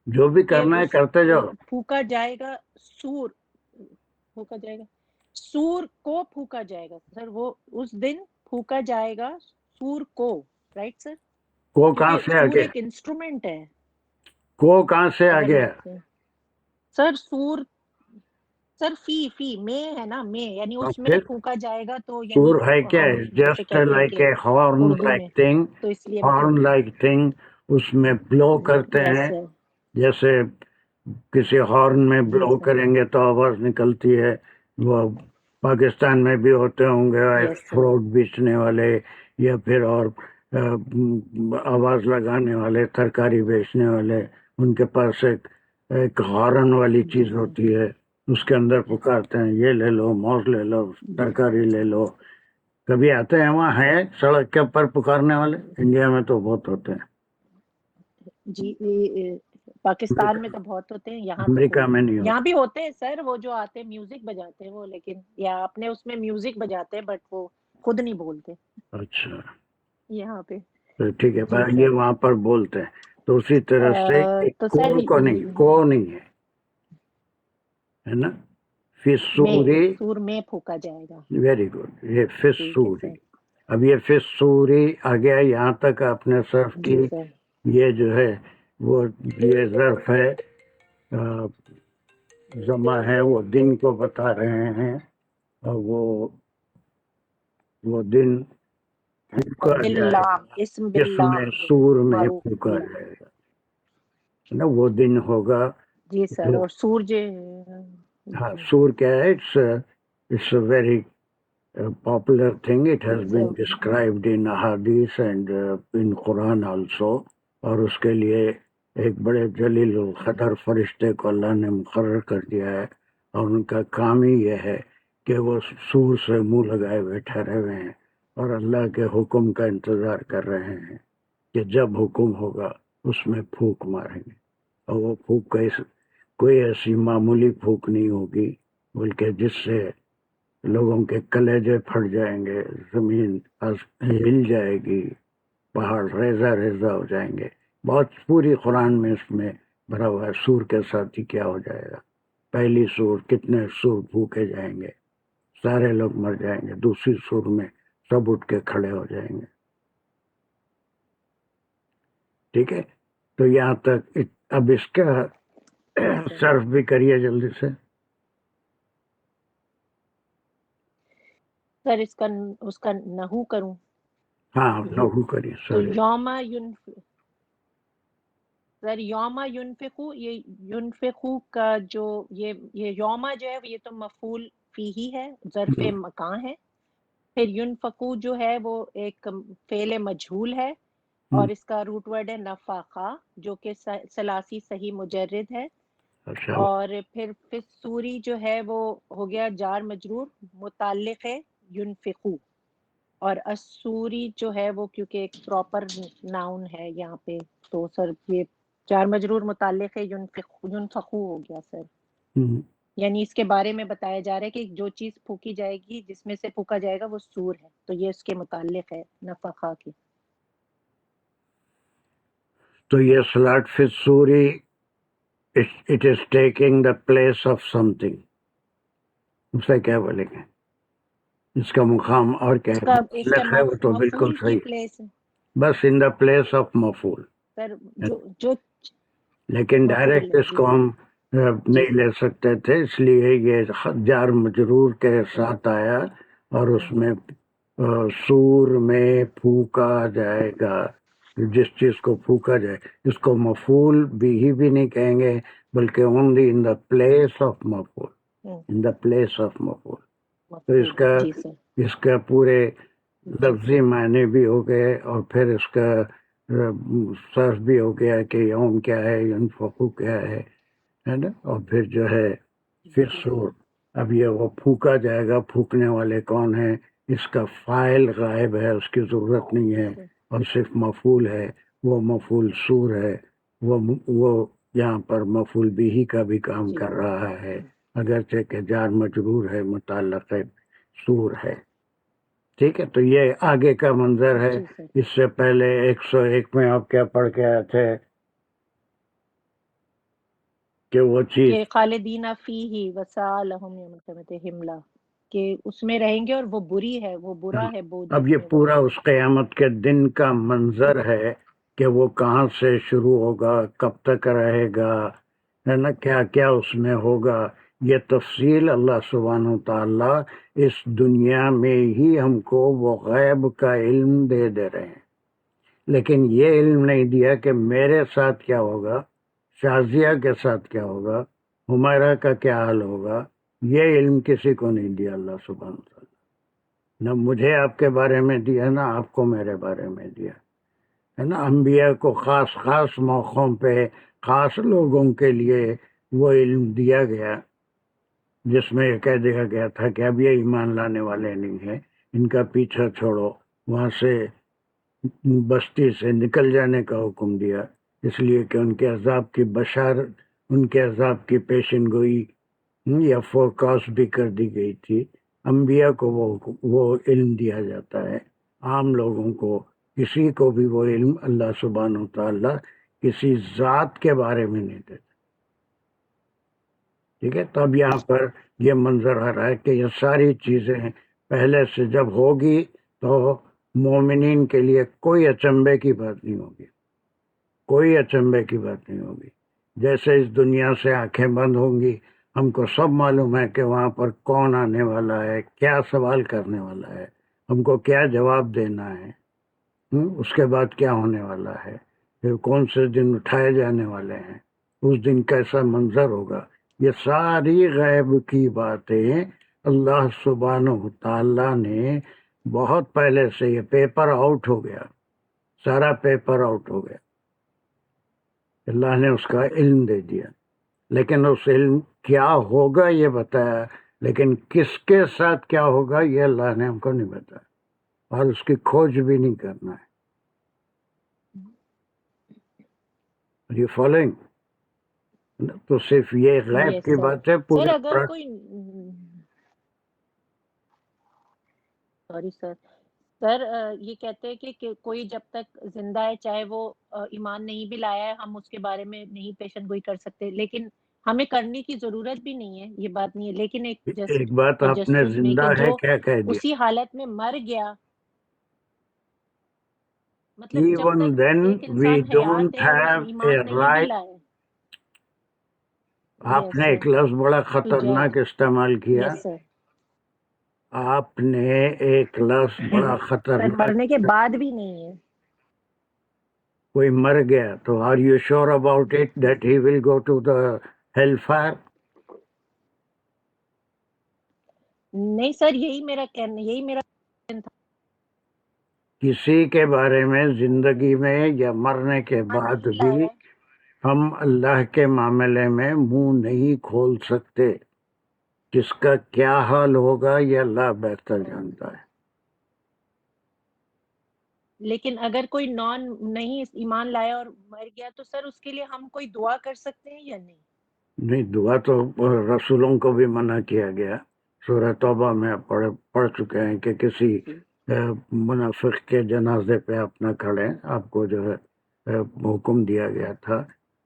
جو بھی کہ کرنا ہے اس کرتے جاؤ. پھونکا جائے گا سور, پھونکا جائے گا سور کو, پھونکا جائے گا سر. وہ اس دن پھونکا جائے گا سور کو, رائٹ سر. کو کہاں کیونکہ سے آ سور گیا, ایک انسٹرومنٹ ہے. کو کہاں سے آ اگر گیا. سر سور, سر فی میں ہے نا, میں یعنی اور اس میں پھر پھونکا جائے گا تو یعنی سور ہے کیا, ہم جیسے جسٹ کہتے ہیں لائک کہ اے ہارن اردو لائک میں, تھنگ. تو اس لیے ہارن لائک تھنگ, اس میں بلو کرتے یس ہیں. سر. جیسے کسی ہارن میں جی بلو سر. کریں گے تو آواز نکلتی ہے. وہ پاکستان میں بھی ہوتے ہوں گے یس سر. فروٹ بیچنے والے, یا پھر اور آواز لگانے والے, ترکاری بیچنے والے, ان کے پاس ایک ہارن والی جی چیز سر. ہوتی ہے. اس کے اندر پکارتے ہیں, یہ لے لو, موز لے لو, ترکاری لے لو. کبھی آتے ہیں وہاں, ہے سڑک کے اوپر پکارنے والے. انڈیا میں تو بہت ہوتے ہیں, جی پاکستان میں تو بہت ہوتے ہیں, یہاں تو امریکہ کوئی میں نہیں. نہیں یہاں ہوتے. بھی ہوتے ہیں سر, وہ جو آتے ہیں میوزک بجاتے ہیں وہ, لیکن یا اپنے اس میں میوزک بجاتے ہیں بٹ وہ خود نہیں بولتے اچھا یہاں پہ. تو ٹھیک ہے, جی پر سر. یہ وہاں پر بولتے ہیں. تو اسی طرح سے تو سر کو نہیں, کو نہیں ہے نا. فی میں سوری, سور میں پھونکا جائے گا. Very good. یہ فی ٹھیک ہے سوری. سر. اب یہ فی سوری آ گیا, یہاں تک آپ نے صرف جی کی. سر. یہ جو ہے وہ یہ ظرف ہے, جمع ہے, وہ دن کو بتا رہے ہیں. اور وہ دن پھونکا جائے باللہ, گا, اسم جس باللہ میں سور میں معروف پھونکا باللہ. جائے گا نا. وہ دن ہوگا. جی سر. جو اور سورج ہاں, سور کیا ہے, it's a very popular thing. It has been described in Hadith and in Quran also. اور اس کے لیے ایک بڑے جلیل القدر فرشتے کو اللہ نے مقرر کر دیا ہے, اور ان کا کام ہی یہ ہے کہ وہ سور سے منہ لگائے ہوئے ٹھہرے ہوئے ہیں, اور اللہ کے حکم کا انتظار کر رہے ہیں کہ جب حکم ہوگا اس میں پھونک ماریں گے. اور وہ پھونک کوئی ایسی معمولی پھونک نہیں ہوگی, بلکہ جس سے لوگوں کے کلیجے پھٹ جائیں گے, زمین ہل جائے گی, پہاڑ ریزہ ریزہ ہو جائیں گے. بہت پوری قرآن میں اس میں بھرا ہوا ہے. سور کے ساتھ ہی کیا ہو جائے گا. پہلی سور, کتنے سور پھونکے جائیں گے, سارے لوگ مر جائیں گے. دوسری سور میں سب اٹھ کے کھڑے ہو جائیں گے. ٹھیک ہے, تو یہاں تک. اب اس کا صرف بھی کریے جلدی سے. سر اس کا نحو کروں. ہاں نحو کریے. تو سوری, سر یوم ینفقو, یہ ینفقو کا جو یہ یوم جو ہے یہ تو مفعول فی ہی ہے, ظرف مکان ہے. پھر ینفقو جو ہے وہ ایک فعل مجہول ہے, اور اس کا روٹ ورڈ ہے نفقہ, جو کہ ثلاثی صحیح مجرد ہے. اچھا, اور پھر سوری جو ہے وہ ہو گیا جار مجرور, متعلق ہے ینفقو. اور السوری جو ہے وہ کیونکہ ایک پراپر ناؤن ہے یہاں پہ, تو سر یہ جار مجرور متعلق ہے ینفخو ہو گیا سر، ہم، یعنی اس کے بارے میں بتایا جا رہا ہے کہ جو چیز پھونکی جائے گی، جس میں سے پھونکا جائے گا وہ سور ہے، تو یہ اس کے متعلق ہے نفخہ کی. تو یہ سلاٹ فی السوری it is taking the place of something, اسے کیا بولیں گے، اس کا مقام اور کیا اس ہے، کا متعلق ہے، وہ تو بالکل مفعول کی صحیح، پلیس بس ان دا پلیس آف مفعول، سر، جو لیکن مفعول ڈائریکٹ ہے. اس جی کو سر، ہم جی نہیں لے سکتے تھے، اس لیے یہ جار مجرور کے ساتھ آیا، اور اس میں سور میں پھونکا جائے گا، جس چیز کو پھونکا جائے اس کو مفعول بھی نہیں کہیں گے، بلکہ only in the place of مفعول، ان دا پلیس آف مفعول. تو مفعول. جی سر، اس کا پورے جی لفظی معنی بھی ہو گئے، اور پھر اس کا صرف بھی ہو گیا کہ یوم کیا ہے، ینفخو کیا ہے نا، اور پھر جو ہے پھر جی سور. اب یہ وہ پھونکا جائے گا، پھونکنے والے کون ہیں، اس کا فاعل غائب ہے، اس کی ضرورت نہیں ہے، سر. اور صرف مفعول ہے، وہ مفعول سور ہے، وہ یہاں پر مفعول بھی کا بھی کام جی کر سر. رہا ہے، اگرچہ کہ جار مجرور ہے، متعلق ہے، سور ہے. ٹھیک ہے، تو یہ آگے کا منظر ہے. جی سر. اس سے پہلے 101 میں آپ کیا پڑھ کے آئے تھے کہ وہ چیز کہ خالدین فیہ وساء لہم یوم القیامۃ حملا، کہ اس میں رہیں گے اور وہ بری ہے، وہ برا ہے بوجھ اب جس یہ میں وہ پورا رہیں اس قیامت کے دن کا منظر ہے کہ وہ کہاں سے شروع ہوگا، کب تک رہے گا، ہے نا، کیا کیا اس میں ہوگا. یہ تفصیل اللہ سبحانہ و تعالی اس دنیا میں ہی ہم کو وہ غیب کا علم دے رہے ہیں، لیکن یہ علم نہیں دیا کہ میرے ساتھ کیا ہوگا، شازیہ کے ساتھ کیا ہوگا، حمیرہ کا کیا حال ہوگا. یہ علم کسی کو نہیں دیا اللہ سبحانہ و تعالی، نہ مجھے آپ کے بارے میں دیا، نہ آپ کو میرے بارے میں دیا، ہے نا. انبیاء کو خاص خاص موقعوں پہ خاص لوگوں کے لیے وہ علم دیا گیا، جس میں یہ کہہ دیا گیا تھا کہ اب یہ ایمان لانے والے نہیں ہیں، ان کا پیچھا چھوڑو، وہاں سے بستی سے نکل جانے کا حکم دیا، اس لیے کہ ان کے عذاب کی بشارت، ان کے عذاب کی پیشن گوئی یا فورکاسٹ بھی کر دی گئی تھی. انبیاء کو وہ علم دیا جاتا ہے، عام لوگوں کو کسی کو بھی وہ علم اللہ سبحانہ و تعالی کسی ذات کے بارے میں نہیں دیتا. ٹھیک ہے، تب یہاں پر یہ منظر آ رہا ہے کہ یہ ساری چیزیں پہلے سے جب ہوگی تو مومنین کے لیے کوئی اچنبے کی بات نہیں ہوگی، کوئی اچنبے کی بات نہیں ہوگی. جیسے اس دنیا سے آنکھیں بند ہوں گی، ہم کو سب معلوم ہے کہ وہاں پر کون آنے والا ہے، کیا سوال کرنے والا ہے، ہم کو کیا جواب دینا ہے، اس کے بعد کیا ہونے والا ہے، پھر کون سے دن اٹھائے جانے والے ہیں، اس دن کیسا منظر ہوگا. یہ ساری غیب کی باتیں اللہ سبحانہ و تعالیٰ نے بہت پہلے سے، یہ پیپر آؤٹ ہو گیا، سارا پیپر آؤٹ ہو گیا، اللہ نے اس کا علم دے دیا. لیکن اس علم کیا ہوگا یہ بتایا، لیکن کس کے ساتھ کیا ہوگا یہ اللہ نے ہم کو نہیں بتایا، اور اس کی کھوج بھی نہیں کرنا ہے. یہ فالوئنگ، تو صرف یہ غیب یس کی سر. بات ہے. سر پورے اگر کوئی، سوری سر، سر یہ کہتے ہیں کہ کوئی جب تک زندہ ہے، چاہے وہ ایمان نہیں بھی لایا ہے، ہم اس کے بارے میں نہیں پیشن گوئی کر سکتے، لیکن ہمیں کرنے کی ضرورت بھی نہیں ہے، یہ بات نہیں ہے، لیکن ایک ایک بات آپ نے تجسس میں زندہ کہ ہے جو کیا کہہ دیا، اسی حالت میں مر گیا، مطلب جب ایون تک دین ایک وی انسان حیات ڈونٹ ہے اور اس ہیو نے اے ایمان نہیں بھی رائٹ. لایا. آپ یس نے سر. ایک لفظ بڑا تو خطرناک استعمال کیا، یس سر. آپ نے ایک لفظ بڑا سر خطرناک مرنے کے بعد بھی نہیں ہے. کوئی مر گیا تو are you sure about it that he will go to the hell fire? نہیں سر، یہی میرا کہنا، یہی میرا تھا. کسی کے بارے میں زندگی میں یا مرنے کے ایمان بعد نہیں بھی لایا ہے. ہم اللہ کے معاملے میں منہ نہیں کھول سکتے. کس کا کیا حال ہوگا یہ اللہ بہتر جانتا ہے. لیکن اگر کوئی نہیں ایمان لایا اور مر گیا تو سر اس کے لیے ہم کوئی دعا کر سکتے ہیں یا نہیں؟ نہیں، دعا تو رسولوں کو بھی منع کیا گیا. سورہ توبہ میں پڑھ چکے ہیں کہ کسی منافق کے جنازے پہ آپ نہ کھڑیں. آپ کو جو ہے حکم دیا گیا تھا.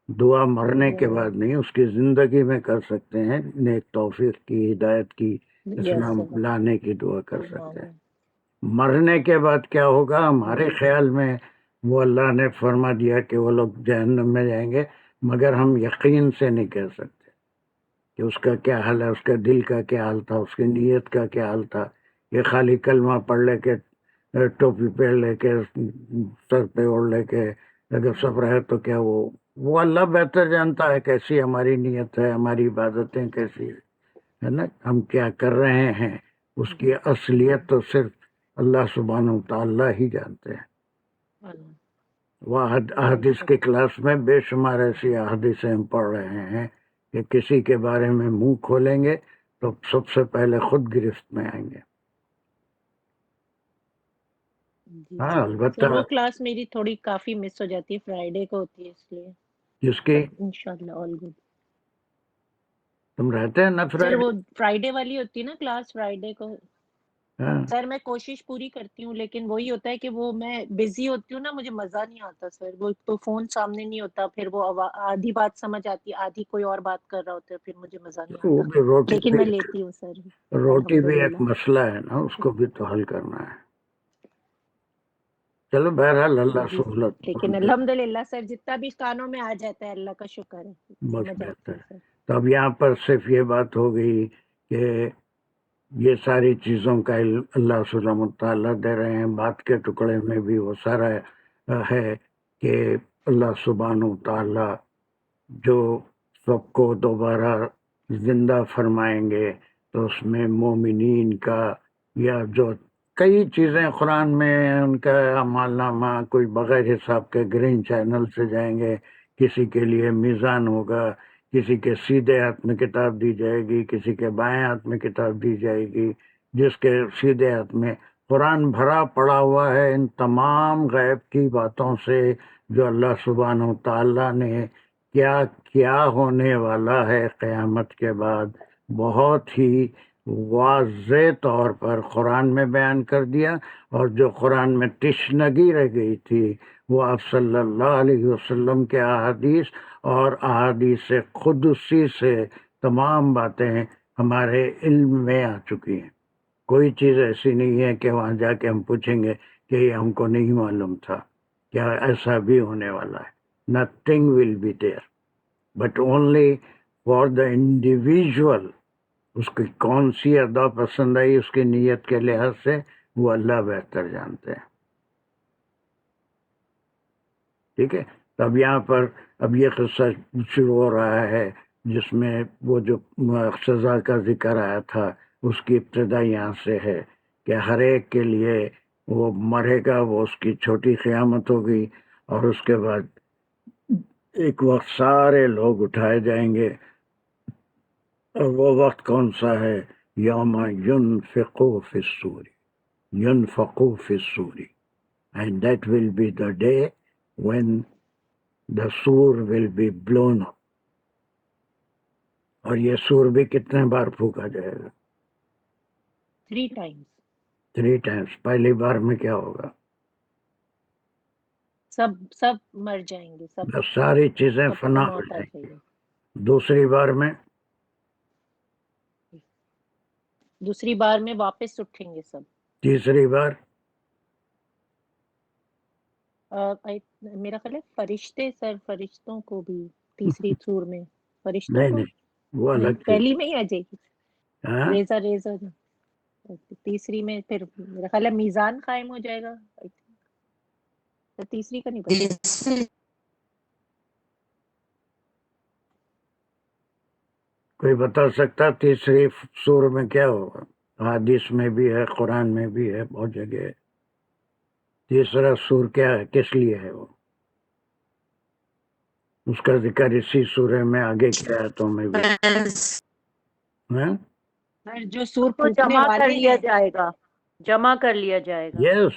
دعا مرنے کے بعد نہیں، اس کی زندگی میں کر سکتے ہیں. نیک توفیق کی، ہدایت کی، اسلام لانے کی دعا کر سکتے ہیں. مرنے کے بعد کیا ہوگا ہمارے خیال میں وہ اللہ نے فرما دیا کہ وہ لوگ جہنم میں جائیں گے، مگر ہم یقین سے نہیں کہہ سکتے کہ اس کا کیا حال ہے، اس کے دل کا کیا حال تھا، اس کی نیت کا کیا حال تھا. یہ خالی کلمہ پڑھ لے کے، ٹوپی پہن لے کے، سر پہ اوڑھ لے کے اگر سب رہے تو کیا وہ اللہ بہتر جانتا ہے کیسی ہماری نیت ہے، ہماری عبادتیں کیسی ہے نا، ہم کیا کر رہے ہیں. اس کی اصلیت تو صرف اللہ سبحانہ وتعالی ہی جانتے ہیں. وہ احادیث کی کلاس میں بے شمار ایسی احادیثیں ہم پڑھ رہے ہیں کہ کسی کے بارے میں منہ کھولیں گے تو سب سے پہلے خود گرفت میں آئیں گے. ہاں البتہ وہ کلاس میری تھوڑی کافی مس ہو جاتی ہے، فرائیڈے کو ہوتی ہے، اس لیے جس کی انشاءاللہ آل گڈ. تم رہتے ہیں نا سر فرائیڈے. وہ فرائیڈے والی ہوتی ہے نا کلاس فرائیڈے کو. ہاں سر میں کوشش پوری کرتی ہوں، لیکن وہی ہوتا ہے کہ وہ میں بزی ہوتی ہوں نا، مجھے مزہ نہیں آتا سر. وہ تو فون سامنے نہیں ہوتا، پھر وہ آدھی بات سمجھ آتی، آدھی کوئی اور بات کر رہا ہوتا ہے، پھر مجھے مزہ نہیں وہ آتا. بھی روٹی لیکن بھی میں لیتی ہوں سر. روٹی بھی ایک الحمدللہ. مسئلہ ہے نا، اس کو بھی تو حل کرنا ہے. چلو بہرحال اللہ جی سہولت لیکن الحمدللہ سر جتنا بھی کانوں میں آ جاتا ہے اللہ کا شکر ہے، بس سمجھ آتی بہتر ہے ہے. سر. تو اب یہاں پر صرف یہ بات ہو گئی کہ یہ ساری چیزوں کا علم اللہ سبحانہ وتعالیٰ دے رہے ہیں. بات کے ٹکڑے میں بھی وہ سارا ہے کہ اللہ سبحانہ وتعالیٰ جو سب کو دوبارہ زندہ فرمائیں گے تو اس میں مومنین کا یا جو کئی چیزیں قرآن میں ان کا اعمال نامہ کوئی بغیر حساب کے گرین چینل سے جائیں گے. کسی کے لیے میزان ہوگا، کسی کے سیدھے ہاتھ میں کتاب دی جائے گی، کسی کے بائیں ہاتھ میں کتاب دی جائے گی. جس کے سیدھے ہاتھ میں قرآن بھرا پڑا ہوا ہے ان تمام غیب کی باتوں سے جو اللہ سبحانہ وتعالیٰ نے کیا کیا ہونے والا ہے قیامت کے بعد بہت ہی واضح طور پر قرآن میں بیان کر دیا. اور جو قرآن میں تشنگی رہ گئی تھی وہ آپ صلی اللہ علیہ وسلم کے احادیث اور احادیث قدسی سے تمام باتیں ہمارے علم میں آ چکی ہیں. کوئی چیز ایسی نہیں ہے کہ وہاں جا کے ہم پوچھیں گے کہ یہ ہم کو نہیں معلوم تھا، کیا ایسا بھی ہونے والا ہے. Nothing will be there but only for the individual. اس کی کون سی ادا پسند آئی اس کی نیت کے لحاظ سے وہ اللہ بہتر جانتے ہیں. ٹھیک ہے. تب یہاں پر اب یہ قصہ شروع ہو رہا ہے جس میں وہ جو سزا کا ذکر آیا تھا اس کی ابتدا یہاں سے ہے کہ ہر ایک کے لیے وہ مرے گا، وہ اس کی چھوٹی قیامت ہوگی. اور اس کے بعد ایک وقت سارے لوگ اٹھائے جائیں گے. اور وہ وقت کون سا ہے؟ یوم ینفقو فی الصور، ینفقو فی الصور، and that will be the day when the sur will be blown up. اور یہ سور بھی کتنے بار پھونکا جائے گا؟ 3 times. 3 times. پہلی بار میں کیا ہوگا؟ سب مر جائیں گے، سب ساری چیزیں سب کو فنا ہو موت آ جائیں جائے گی. گی. دوسری بار میں دوسری بار میں واپس اٹھیں گے سب. تیسری بار میرا خیال ہے فرشتے سر، فرشتوں کو بھی تیسری سور میں فرشتوں نہیں کو نہیں وہ نہیں، الگ چیز. پہلی میں ہی آ جائے گی. ہاں ریزا تیسری میں پھر میرا خیال ہے میزان قائم ہو جائے گا. تیسری کا نہیں پتا. کوئی بتا سکتا تیسری سور میں کیا ہوگا؟ حدیث میں بھی ہے، قرآن میں بھی ہے، بہت جگہ ہے. تیسرا سور کیا ہے، کس لیے ہے وہ؟ اس کا ذکر اسی سورہ میں آگے کی آیتوں میں بھی ہاں؟ جو سور کو پھونکنے جمع کر والے لیا ہیں. جائے گا، جمع کر لیا جائے گا. یس.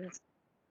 Yes.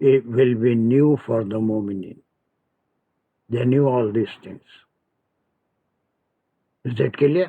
will be new for the mu'minin. They knew all these things. Is that clear?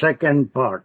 second part.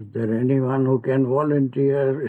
is there anyone who can volunteer?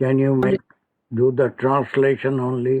can you do the translation only?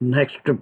Next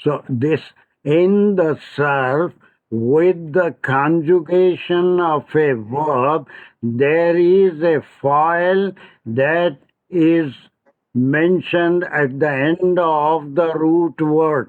So this in the self with the conjugation of a verb, there is a file that is mentioned at the end of the root word.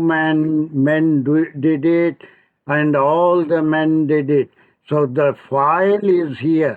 men did it, and all the men did it. So the file is here.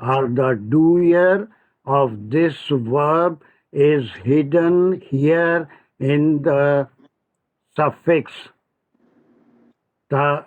or the doer of this verb is hidden here in the suffix ta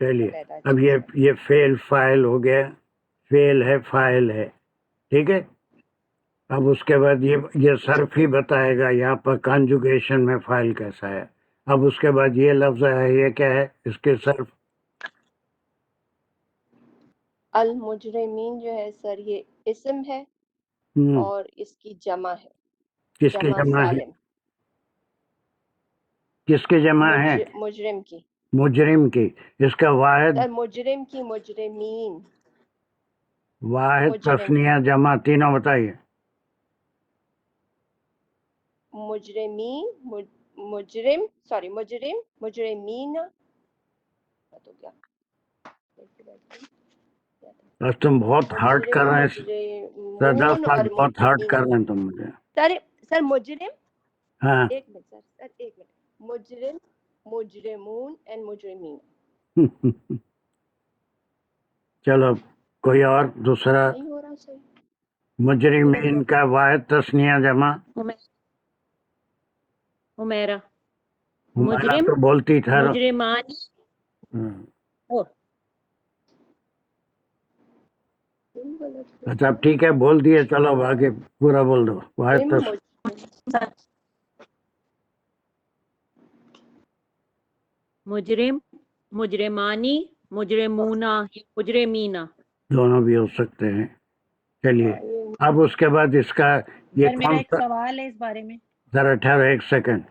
چلیے علیحدہ اب جی سر یہ فعل فاعل ہو گیا، فعل ہے فاعل ہے، ٹھیک ہے. اب اس کے بعد یہ صرف ہی بتائے گا یہاں پر کانجوگیشن میں فاعل کیسا ہے. اب اس کے بعد یہ لفظ ہے، یہ کیا ہے اس کے صرف؟ المجرمین جو ہے سر یہ اسم ہے اور اس کی جمع ہے، کس کی جمع جمع ہے؟ سالم، کس کی جمع ہے؟ مجرم کی مجرم کی. اس کا واحد سر، مجرم کی، مجرمین، واحد مجرم تثنیہ جمع تینوں بتائیے. مجرمین، مجرم، سوری مجرم، مجرمین ہو گیا. بس تم بہت ہارٹ کر مجرم، رہے ہیں سردار مجرمون صاحب، اور بہت ہارٹ مجرمین. کر رہے ہیں تم مجھے. سر مجرم، ہاں ایک منٹ سر ایک منٹ. مجرم، مجرمون اینڈ مجرمین. چلو کوئی اور دوسرا. نہیں ہو رہا صحیح. مجرمین کا واحد تثنیہ جمع. حمیرہ. ہمارا مجرم، تو بولتی تھا. مجرمانی. اچھا اب ٹھیک ہے بول دیے، چلو اب آگے پورا بول دو. واحد مجرم، مجرمانی، مجرمونا، مجرمینا. دونوں بھی ہو سکتے ہیں. چلیے اب اس کے بعد اس کا یہ سر میرا کون ایک سا، سوال ہے اس بارے میں. ذرا ٹھہرو ایک سیکنڈ.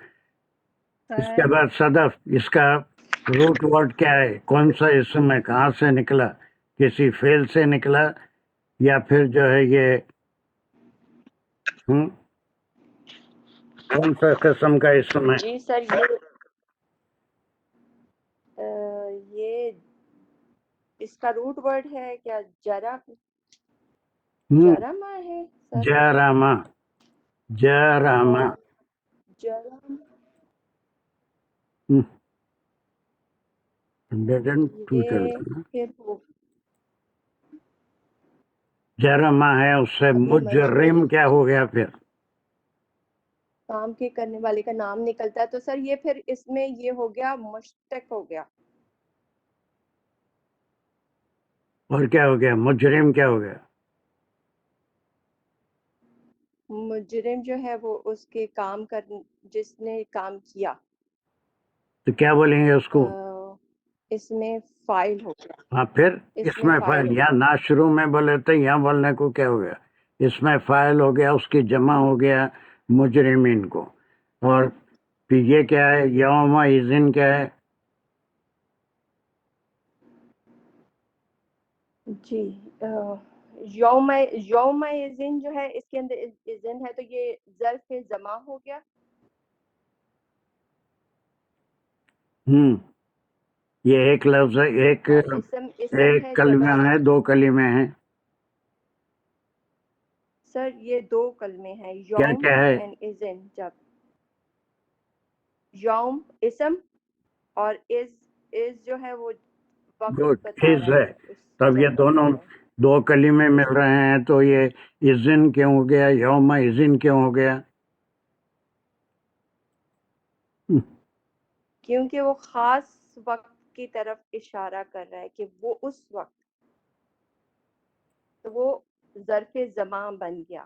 اس سر کے بعد صدف، اس کا روٹ ورڈ کیا ہے؟ کون سا اسم ہے؟ کہاں سے نکلا؟ کسی فعل سے نکلا یا پھر جو ہے یہ کون سا قسم کا اسم ہے؟ جی سر یہ اس کا روٹ ورڈ ہے کیا؟ جرما ہے سر. جراما. جراما. جرم، 102 یہ چلتا نا. پھر وہ جرما ہے، اس سے ابھی مجرم کیا ہو گیا پھر؟ کام کے کرنے والے کا نام نکلتا ہے، تو سر یہ پھر اس میں یہ ہو گیا، مشتق ہو گیا. اور کیا ہو گیا؟ مجرم کیا ہو گیا؟ مجرم جو ہے وہ اس کے کام جس نے کام کیا، تو کیا بولیں گے اس کو؟ اس میں فائل ہو گیا. ہاں پھر اس اس میں فائل، ہو یا گیا. نہ شروع میں بولے تو یہاں بولنے کو کیا ہو گیا؟ اس میں فائل ہو گیا، اس کی جمع ہو گیا مجرمین کو. اور پھر یہ کیا ہے؟ یوم اذن کیا ہے؟ جی یوم اذن جو ہے اس کے اندر اذن ہے، تو یہ ظرف زماں ہو گیا. یہ ایک لفظ ہے، ایک اور اسم ہے کلمہ زمان. ہے، دو کلمے ہیں؟ سر یہ دو کلمے ہیں، کیا یوم کیا ہے؟ اینڈ اذن. جب یوم اسم اور از جو ہے وہ وقت گڈ بتا از رہا ہے. ہے، اس تب یہ جب دونوں بتا رہا ہے. دو کلمے مل رہے ہیں، تو یہ اذن کیوں ہو گیا؟ یوم اذن کیوں ہو گیا؟ کیونکہ وہ خاص وقت کی طرف اشارہ کر رہا ہے کہ وہ اس وقت، تو وہ ظرف زمان بن گیا.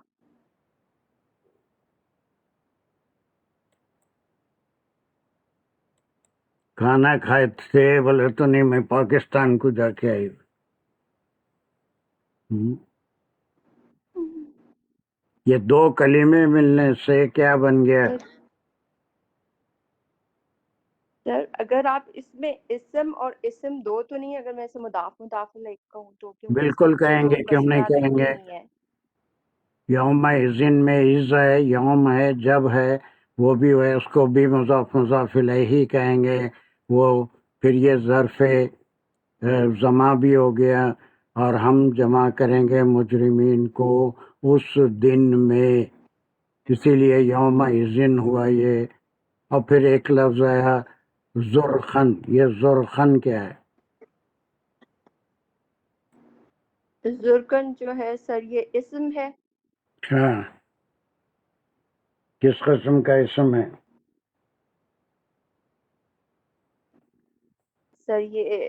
کھانا کھائے تھے؟ بولے تو نہیں، میں پاکستان کو جا کے آئی. یہ دو کلمے ملنے سے کیا بن گیا؟ سر اگر آپ اس میں اسم اور اسم دو تو نہیں، اگر میں اسے مضاف الیہ کہوں تو، کیونکہ اس بالکل سے کہیں تو گے، کیوں نہیں کسرہ کہیں گے. نہیں ہے. یوم اذن میں عز ہے، یوم ہے، جب ہے وہ بھی ہے، اس کو بھی مضاف الیہ کہیں گے. وہ پھر یہ ظرف زماں بھی ہو گیا، اور ہم جمع کریں گے مجرمین کو اس دن میں، اسی لیے یوم اذن ہوا یہ. اور پھر ایک لفظ آیا زرخن. یہ زرخن کیا ہے؟ زرکن جو ہے سر یہ اسم ہے. ہاں، کس قسم کا اسم ہے؟ سر یہ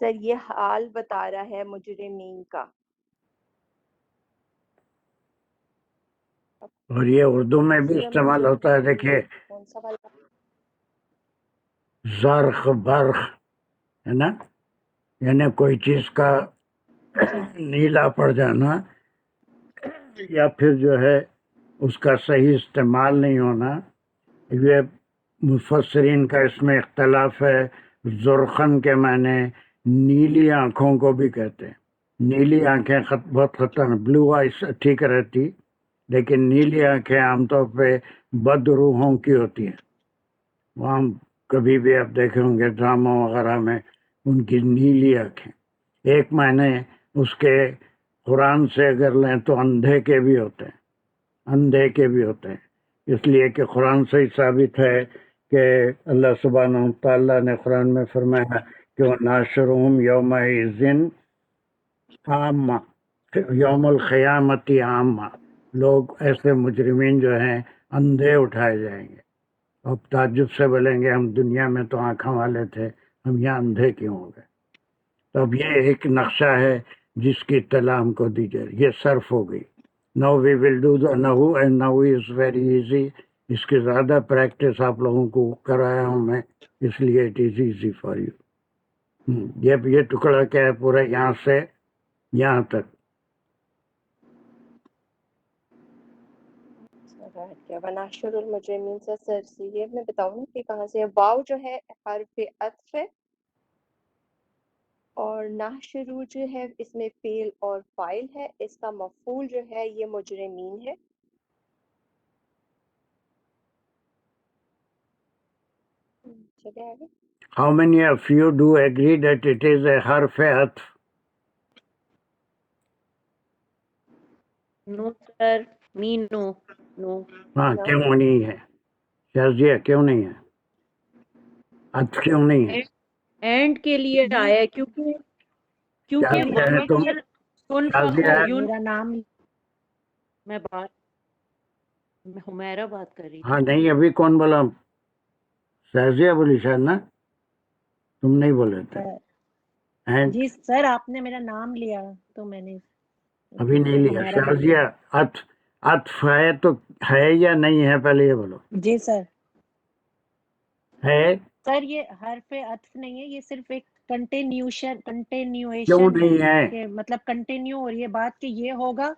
سر یہ حال بتا رہا ہے مجرمین کا. اور یہ اردو میں بھی سورہ استعمال ہوتا ہے. دیکھیے کون سا والا؟ زرخ برخ ہے نا، یعنی کوئی چیز کا نیلا پڑ جانا یا پھر جو ہے اس کا صحیح استعمال نہیں ہونا. یہ مفسرین کا اس میں اختلاف ہے. زرخن کے معنی نیلی آنکھوں کو بھی کہتے ہیں. نیلی آنکھیں بہت خطرناک، بلو آئیز ٹھیک رہتی، لیکن نیلی آنکھیں عام طور پہ بد روحوں کی ہوتی ہیں. وہاں کبھی بھی آپ دیکھے ہوں گے ڈراموں وغیرہ میں ان کی نیلی آنکھیں. ایک معنی اس کے قرآن سے اگر لیں تو اندھے کے بھی ہوتے ہیں، اندھے کے بھی ہوتے ہیں، اس لیے کہ قرآن سے ہی ثابت ہے کہ اللہ سبحانہ تعالیٰ نے قرآن میں فرمایا کہ وَنَحْشُرُهُمْ يَوْمَئِذٍ عَامَّةً، یوم القیامت عامہ. لوگ ایسے مجرمین جو ہیں اندھے اٹھائے جائیں گے. اب تعجب سے بولیں گے ہم دنیا میں تو آنکھوں والے تھے، ہم یہاں اندھے کیوں ہو گئے؟ تو اب یہ ایک نقشہ ہے جس کی اطلاع ہم کو دی جائے. یہ صرف ہو گئی. نو وی ول ڈو دا نحو اینڈ نحو از ویری ایزی. اس کی زیادہ پریکٹس آپ لوگوں کو کرایا ہوں میں، اس لیے it is easy for you. یہ ٹکڑا کیا ہے پورا یہاں سے یہاں تک. ونحشر المجرمین سے سر سے یہ میں بتاؤں نا کہ کہاں سے. واو جو ہے حرف عطف ہے، اور نحشرو جو ہے اس میں فعل اور فاعل ہے. اس کا مفعول جو ہے یہ مجرمین ہے. چلے آگے. How many of you do agree that it is a حرف عطف؟ نو سر، می نو نو. ہاں No. کیوں نہیں ہے شازیہ؟ کیوں نہیں ہے عطف؟ کیوں نہیں ہے؟ اینڈ کے لیے آیا ہے کیونکہ شازیہ ہے تم؟ شازیہ ہے؟ میرا نام میں حمیرہ بات کر رہی ہاں نہیں، ابھی کون بولا؟ شازیہ بولی شاید نا، تم نہیں بولے تھے. جی سر آپ نے میرا نام لیا تو میں نے ابھی نہیں لیا. شازیہ عطف ہے تو ہے یا نہیں ہے؟ پہلے یہ بولو. جی سر. ہے؟ سر یہ حرف عطف نہیں ہے، یہ صرف ایک کیوں کنٹینیویشن نہیں ہے ہے؟ کہ مطلب کنٹینیو ہو رہی ہے بات کہ یہ ہوگا.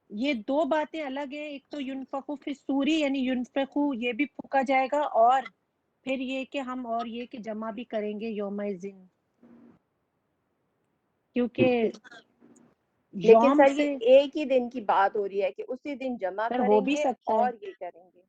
یہ دو باتیں الگ ہیں. ایک تو ینفخو فی الصوری یعنی ینفخو یہ بھی پھونکا جائے گا، اور پھر یہ کہ ہم اور یہ کہ جمع بھی کریں گے یوم الدین، کیونکہ لیکن یوم سر سے یہ ایک ہی دن کی بات ہو رہی ہے کہ اسی دن جمع سر ہو کریں بھی گے سکتا ہے. اور یہ کریں گے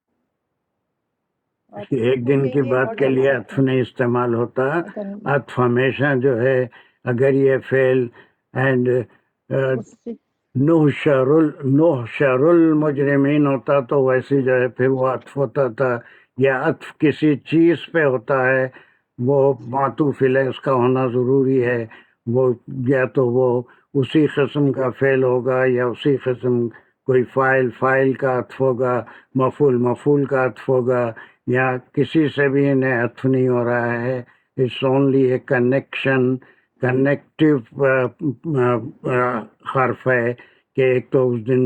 اور ایک دن کی پھونکیں گے بات اور کے لیے جمع عطف نہیں استعمال ہوتا. اگر عطف ہمیشہ جو ہے اگر یہ فعل اینڈ اس سے نحشر المجرمین ہوتا تو ویسے جو ہے پھر وہ عطف ہوتا تھا. یا عطف کسی چیز پہ ہوتا ہے، وہ معطوف علیہ اس کا ہونا ضروری ہے. وہ یا تو وہ اسی قسم کا فعل ہوگا یا اسی قسم کوئی فاعل کا عطف ہوگا، مفعول کا عطف ہوگا، یا کسی سے بھی انہیں عطف نہیں ہو رہا ہے. اٹس اونلی اے کنیکٹیو حرف ہے کہ ایک تو اس دن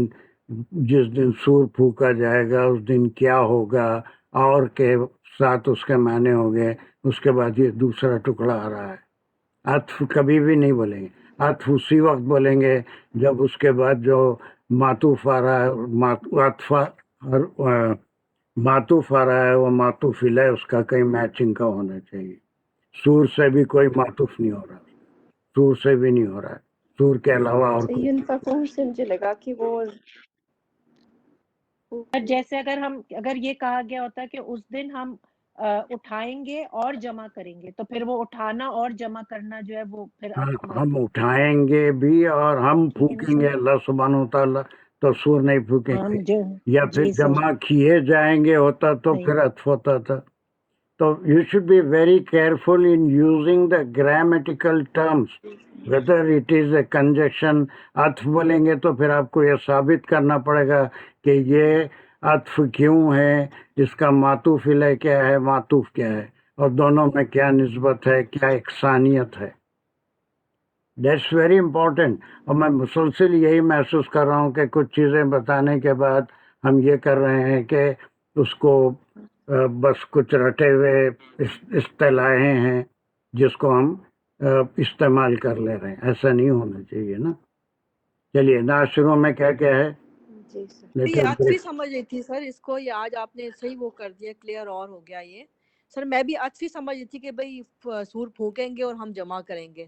جس دن سور پھونکا جائے گا اس دن کیا ہوگا، اور کے ساتھ اس کے معنی ہو گئے. اس کے بعد یہ دوسرا ٹکڑا آ رہا ہے. عطف کبھی بھی نہیں بولیں گے. عطف اسی وقت بولیں گے جب اس کے بعد جو معطوف آ رہا ہے، معطوف آ رہا ہے وہ معطوف علیہ اس کا کہیں میچنگ کا ہونا چاہیے. سور سے بھی کوئی معطوف نہیں ہو رہا، سور سے بھی نہیں ہو رہا ہے، سور کے علاوہ اور کوئی. ینفخو سے مجھے لگا کہ وہ جیسے اگر یہ کہا گیا ہوتا کہ اس دن ہم اٹھائیں گے اور جمع کریں گے، تو پھر وہ اٹھانا اور جمع کرنا جو ہے وہ پھر ہم اٹھائیں گے بھی اور ہم پھونکیں گے اللہ سبحانہ و تعالیٰ، تو سور نہیں پھونکیں گے. یا پھر جی سر جمع کیے جائیں گے ہوتا تو پھر عطف ہوتا تھا. تو you should be very careful in using the grammatical terms, whether it is a conjunction. عطف بولیں گے تو پھر آپ کو یہ ثابت کرنا پڑے گا کہ یہ عطف کیوں ہے، اس کا معطوف علیہ کیا ہے، معطوف کیا ہے، اور دونوں میں کیا نسبت ہے، کیا یکسانیت ہے. That's very important. اور میں مسلسل یہی محسوس کر رہا ہوں کہ کچھ چیزیں بتانے کے بعد ہم یہ کر رہے ہیں کہ اس کو بس کچھ رٹے ہوئے اصطلاحیں ہیں جس کو ہم استعمال کر لے رہے ہیں. ایسا نہیں ہونا چاہیے نا. چلیے ناشروں میں کیا کیا ہے؟ جی سر. Let یہ us عطفی break. سمجھ رہی تھی سر اس کو، یہ آج آپ نے صحیح وہ کر دیا، کلیئر اور ہو گیا یہ. سر میں بھی عطفی سمجھ رہی تھی کہ بھئی سور پھونکیں گے اور ہم جمع کریں گے.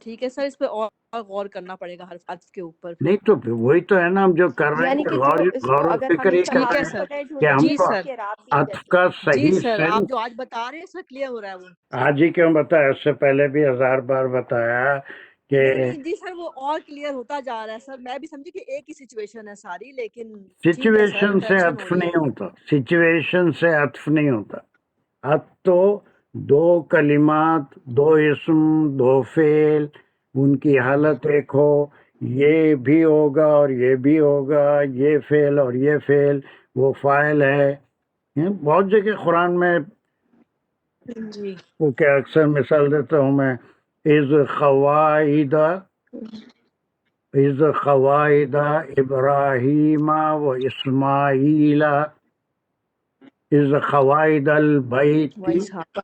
ٹھیک ہے سر، اس پہ اور غور کرنا پڑے گا ہر عطف کے اوپر پھر. نہیں تو پھر وہی تو ہے نا ہم جو کر رہے ہیں یعنی کہ کہ جو غور اس غور کو و اگر فکر ہمیں ہی کر ٹھیک رہے ہے سماعت سر. ہیں پڑھے کہ ہم جی کو سر. کے رات دی عطف جیسے. کا جی صحیح سر، آپ سینس جو آج بتا رہے ہیں سر کلیئر ہو رہا ہے وہ. آج ہی کیوں بتایا، اس سے پہلے بھی 1000 بار بتایا کہ نہیں جی سر، وہ اور کلیئر ہوتا جا رہا ہے سر. میں بھی سمجھی کہ ایک ہی سچویشن ہے ساری، لیکن ٹھیک ہے سر، سچویشن سے کریکشن ہو عطف رہی ہے. نہیں ہوتا. سچویشن سے عطف نہیں ہوتا. عطف تو دو کلمات، دو اسم، دو فعل، ان کی حالت ایک ہو، یہ بھی ہوگا اور یہ بھی ہوگا، یہ فعل اور یہ فعل، وہ فاعل ہے. بہت جگہ قرآن میں جی وہ کہ اکثر مثال دیتا ہوں میں، اذ قواعد ابراہیم و اسماعیل، اذ قواعد البیت، وہی صحابہ.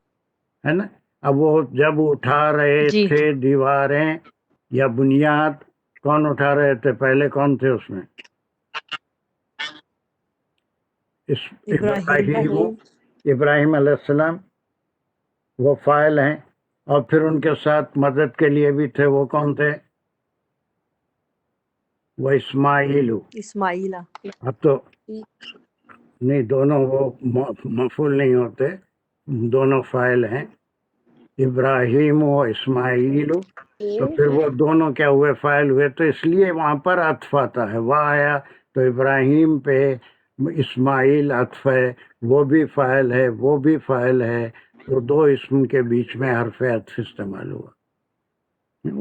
ہے نا. اب وہ جب اٹھا رہے جی تھے دیواریں یا بنیاد، کون اٹھا رہے تھے؟ پہلے کون تھے اس میں؟ ابراہیم. ابراہیم علیہ السلام، وہ فاعل ہیں. اور پھر ان کے ساتھ مدد کے لیے بھی تھے، وہ کون تھے؟ وہ اسماعیل. اسماعیلہ. اب تو نہیں، دونوں وہ مفعول نہیں ہوتے، دونوں فاعل ہیں، ابراہیم و اسماعیل. تو پھر وہ دونوں کیا ہوئے؟ فاعل ہوئے. تو اس لیے وہاں پر عطف آتا ہے. وہ آیا تو ابراہیم پہ اسماعیل عطف ہے، وہ بھی فاعل ہے، وہ بھی فاعل ہے. تو دو اسم کے بیچ میں حرف عطف استعمال ہوا.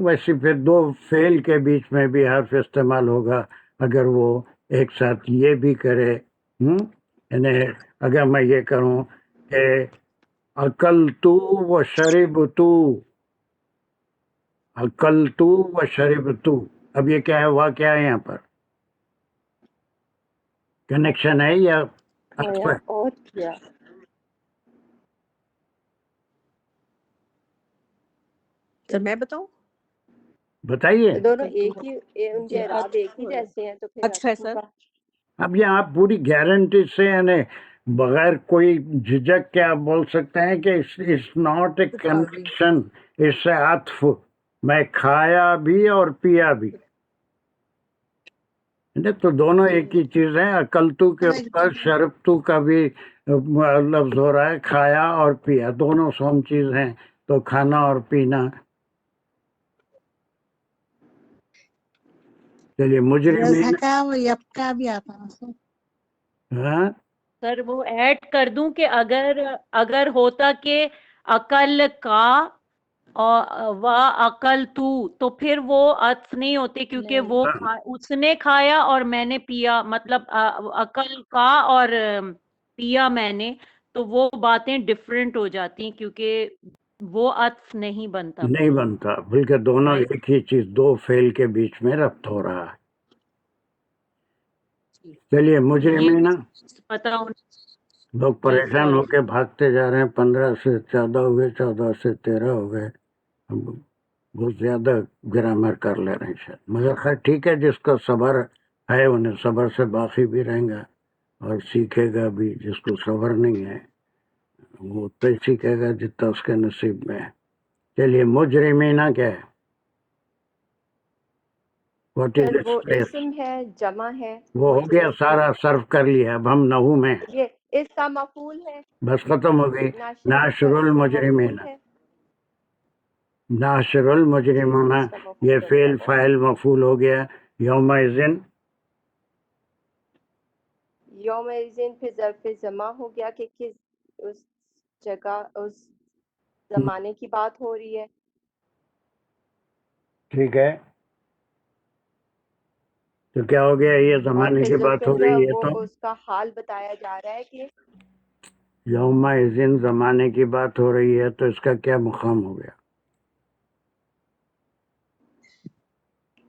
ویسے پھر دو فعل کے بیچ میں بھی حرف استعمال ہوگا اگر وہ ایک ساتھ یہ بھی کرے. یعنی اگر میں یہ کروں کہ اکلتو و شربتو، اکلتو و شربتو، اب یہ کیا ہے؟ واقعہ ہے یہاں پر کنیکشن ہے یا عطف ہے؟ اور کیا. سر میں بتاؤں؟ بتائیے. دونوں ایک ہی، ان کے اعراب ایک ہی جیسے ہیں، تو پھر عطف ہے سر. اب یہ آپ پوری گارنٹی سے، یعنی بغیر کوئی جھجک کے آپ بول سکتے ہیں کہ it's not a connection, it's a عطف. میں کھایا بھی اور پیا بھی، تو دونوں ایک ہی چیز ہے. اکلتو کے اوپر شربتو کا بھی لفظ ہو رہا ہے، کھایا اور پیا دونوں سوم چیز ہیں. تو کھانا اور پینا. چلیے مجرمین. يزهكا ويبكى بھی آتا ہے سر. ہاں سر وہ ایڈ کر دوں کہ اگر ہوتا کہ عقل کا و عقل تو پھر وہ عطف نہیں ہوتے، کیونکہ وہ اس نے کھایا اور میں نے پیا، مطلب عقل کا اور پیا میں نے، تو وہ باتیں ڈفرینٹ ہو جاتی ہیں کیونکہ وہ عطف نہیں بنتا. نہیں بنتا، بلکہ دونوں ایک ہی چیز، دو فعل کے بیچ میں ربط ہو رہا ہے. چلیے مجرمین. پتا ہونا. لوگ جی پریشان ہو سوری. کے بھاگتے جا رہے ہیں. 15 سے 14 ہوئے، 14 سے 13 ہو گئے. ہم بہت زیادہ گرامر کر لے رہے ہیں شاید، مگر خیر ٹھیک ہے. جس کا صبر ہے انہیں صبر سے باقی بھی رہیں گا اور سیکھے گا بھی. جس کو صبر نہیں ہے وہ اتنا ہی سیکھے گا جتنا اس کے نصیب میں ہے. چلیے مجرمین کیا ہے؟ واٹ از سر اٹس وہ پلیس؟ اسم ہے، جمع ہے. وہ ہو گیا سارا صرف کر لیا. اب ہم نحو میں یہ اس کا مفعول ہے. بس ختم ہو گئی. ناشر اس کا المجرمین، مفعول ہے. ناشر المجرمون، اس کا مفعول یہ بن فعل جاتا ہے. فاعل مفعول ہو گیا. یومئذ، یوم ازن پھر ظرف زماں ہو گیا کہ کس اس جگہ، اس زمانے کی بات ہو رہی ہے. ٹھیک ہے. تو کیا ہو گیا؟ یہ اور زمانے پھر کی جو بات پھر ہو جو رہی ہے وہ تو اس کا حال بتایا جا رہا ہے کہ یومئذ زمانے کی بات ہو رہی ہے، تو اس کا کیا مقام ہو گیا؟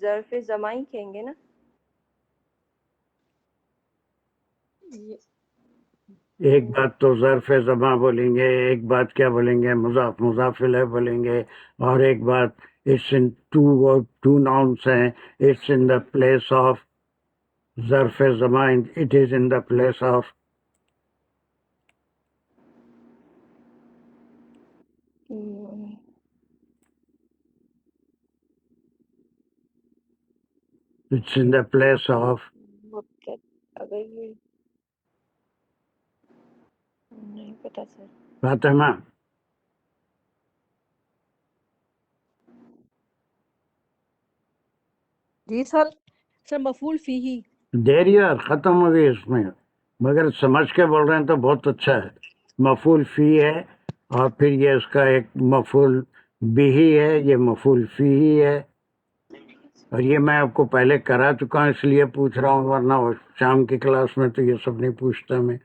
ظرف زمان ہی کہیں گے نا. ایک بات تو ظرف زماں بولیں گے، ایک بات کیا بولیں گے، مضاف مضاف الیہ بولیں گے، اور ایک بات اٹس ان ٹو ناؤنس ہیں، it's in the place of ظرف زماں، it is in the place of it's in the place of مبتدا. اگر یہ نہیں پتا سر. فاطمہ. جی سر مفعول فیہ. دیر یار ختم ہو گئی اس میں، مگر سمجھ کے بول رہے ہیں تو بہت اچھا ہے. مفعول فی ہے اور پھر یہ اس کا ایک مفعول بھی ہے، یہ مفعول فی ہی ہے، اور یہ میں آپ کو پہلے کرا چکا ہوں اس لیے پوچھ رہا ہوں، ورنہ شام کی کلاس میں تو یہ سب نہیں پوچھتا میں.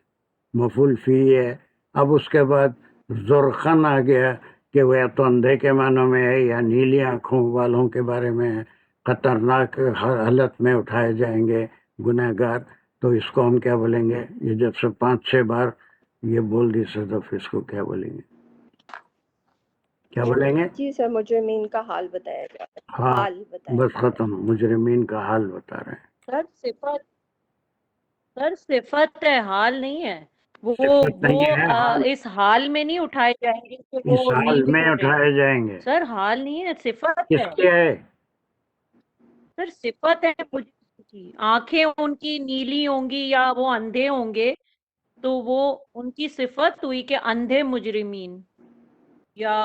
مفعول فی ہے. اب اس کے بعد زرخن آ گیا کہ وہ یا تو اندھے کے معنوں میں ہے یا نیلی آنکھوں والوں کے بارے میں ہے. خطرناک حالت میں اٹھائے جائیں گے گناہ گار، تو اس کو ہم کیا بولیں گے؟ یہ جب سے 5-6 بار یہ بول دی صدف، اس کو کیا بولیں گے؟ کیا بولیں گے؟ جی سر مجرمین کا حال بتایا جا رہا ہے. ہاں حال بتایا بس جا رہا ہے. ختم، مجرمین کا حال بتا رہے ہیں. سر صفت ہے، حال نہیں ہے. وہ صفت نہیں وہ ہے، حال اس حال میں نہیں اٹھائے جائیں گے کہ اس وہ حال نیلے میں ہو رہے ہیں. اٹھائے جائیں گے. سر حال نہیں ہے، صفت کس ہے. کے ہے؟ سر صفت ہے مجرمین کی. آنکھیں ان کی نیلی ہوں گی یا وہ اندھے ہوں گے تو وہ ان کی صفت ہوئی کہ اندھے مجرمین یا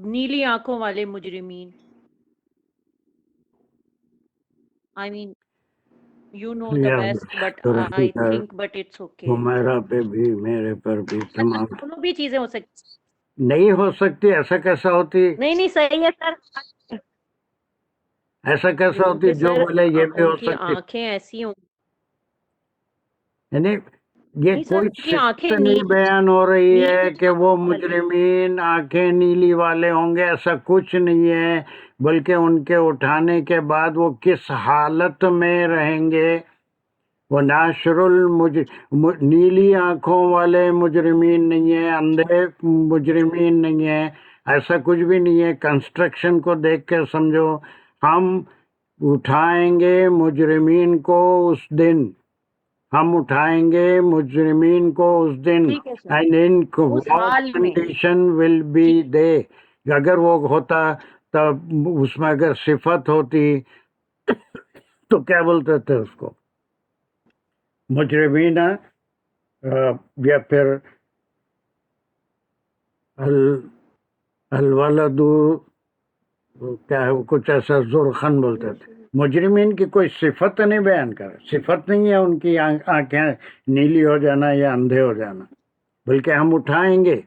نیلی آنکھوں والے مجرمین. I mean, you know the یا best, but ترقی I کا think, but it's okay. ہمارا پہ بھی میرے پر بھی تمام دونوں بھی چیزیں ہو سکتی. نہیں ہو سکتی. ایسا کیسا ہوتی؟ نہیں صحیح ہے سر. ایسا کیسا ہوتی؟ کہ جو سر بولے یہ بھی ہو ان کی سکتی. آنکھیں ایسی ہوں. یعنی یہ نہیں کوئی سر کی صفت آنکھیں نہیں بیان ہو رہی ہے نیلی کہ وہ آنکھوں والی. مجرمین آنکھیں نیلی والے ہوں گے، ایسا کچھ نہیں ہے. بلکہ ان کے اٹھانے کے بعد وہ کس حالت میں رہیں گے. وہ ناشر نیلی آنکھوں والے مجرمین نہیں ہیں، اندھے مجرمین نہیں ہیں، ایسا کچھ بھی نہیں ہے. کنسٹرکشن کو دیکھ کے سمجھو. ہم اٹھائیں گے مجرمین کو اس دن، ہم اٹھائیں گے مجرمین کو اس دن. ٹھیک ہے سر، اینڈ ان اس واٹ حال میں. کنڈیشن ول بی دے. اگر وہ ہوتا تب اس میں اگر صفت ہوتی تو کیا بولتے تھے اس کو؟ مجرمین یا پھر الولد کیا ہے، کچھ ایسا زرخن بولتے تھے. مجرمین کی کوئی صفت نہیں بیان کرے. صفت نہیں ہے ان کی آنکھیں نیلی ہو جانا یا اندھے ہو جانا، بلکہ ہم اٹھائیں گے.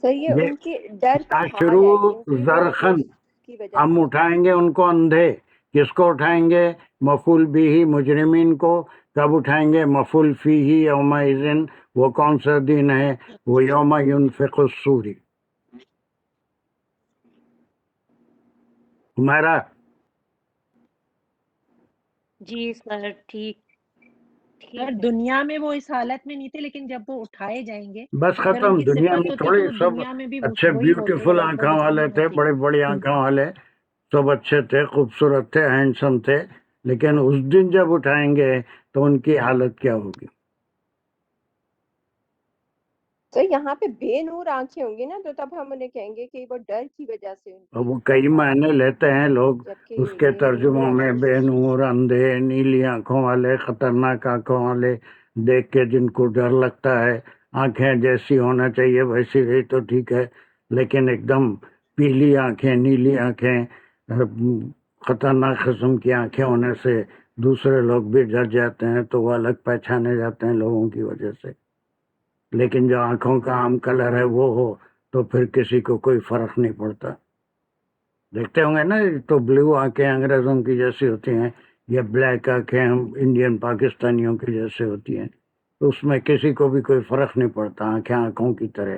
سر یہ ان کے ڈر کا حال ہے شروع کیونکہ وہ زرخن، اس کی وجہ ہم سے. اٹھائیں گے ان کو اندھے. کس کو اٹھائیں گے؟ مفعول بھی ہی مجرمین کو. کب اٹھائیں گے؟ مفعول فی ہی یومئذ. وہ کون سا دن ہے؟ وہ یوم ینفخ الصور. ہمارا جی سر ٹھیک سر ہے. دنیا میں وہ اس حالت میں نہیں تھے، لیکن جب وہ اٹھائے جائیں گے بس اگر ان ختم. کی دنیا صفت میں ہوتی تھوڑی تو سب دنیا میں بھی اچھے وہی ہوتے بیوٹیفل لگ بھگ آنکھوں اس والے دن تھے، ہوتی. بڑے بڑی آنکھوں والے، سب اچھے تھے، خوبصورت تھے، ہینڈسم تھے. لیکن اس دن جب اٹھائیں گے تو ان کی حالت کیا ہوگی؟ سر یہاں پہ بے نور آنکھیں ہوں گی نا، تو تب ہم انہیں کہیں گے کہ وہ ڈر کی وجہ سے ان اور کی وہ کئی حالت معنی ہے. لیتے ہیں لوگ جبکہ اس کے یہ ترجموں میں. لفظ بے نور، اندھے، نیلی آنکھوں والے، خطرناک آنکھوں والے، دیکھ کے جن کو ڈر لگتا ہے. آنکھیں جیسی ہونا چاہیے ویسی رہی تو ٹھیک ہے، لیکن ایک دم پیلی آنکھیں، نیلی آنکھیں، خطرناک قسم کی آنکھیں ہونے سے دوسرے لوگ بھی ڈر جاتے ہیں، تو وہ الگ پہچانے جاتے ہیں لوگوں کی وجہ سے. لیکن جو آنکھوں کا عام کلر ہے وہ ہو تو پھر کسی کو کوئی فرق نہیں پڑتا. دیکھتے ہوں گے نا، تو بلیو آنکھیں انگریزوں کی جیسی ہوتی ہیں، یا بلیک آنکھیں ہم انڈین پاکستانیوں کی جیسے ہوتی ہیں، تو اس میں کسی کو بھی کوئی فرق نہیں پڑتا. آنکھیں آنکھوں کی طرح.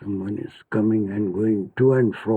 someone is coming and going to and fro।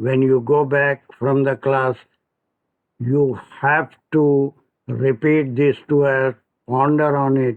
When you go back from the class, you have to repeat this to us, ponder on it.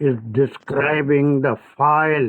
is describing the file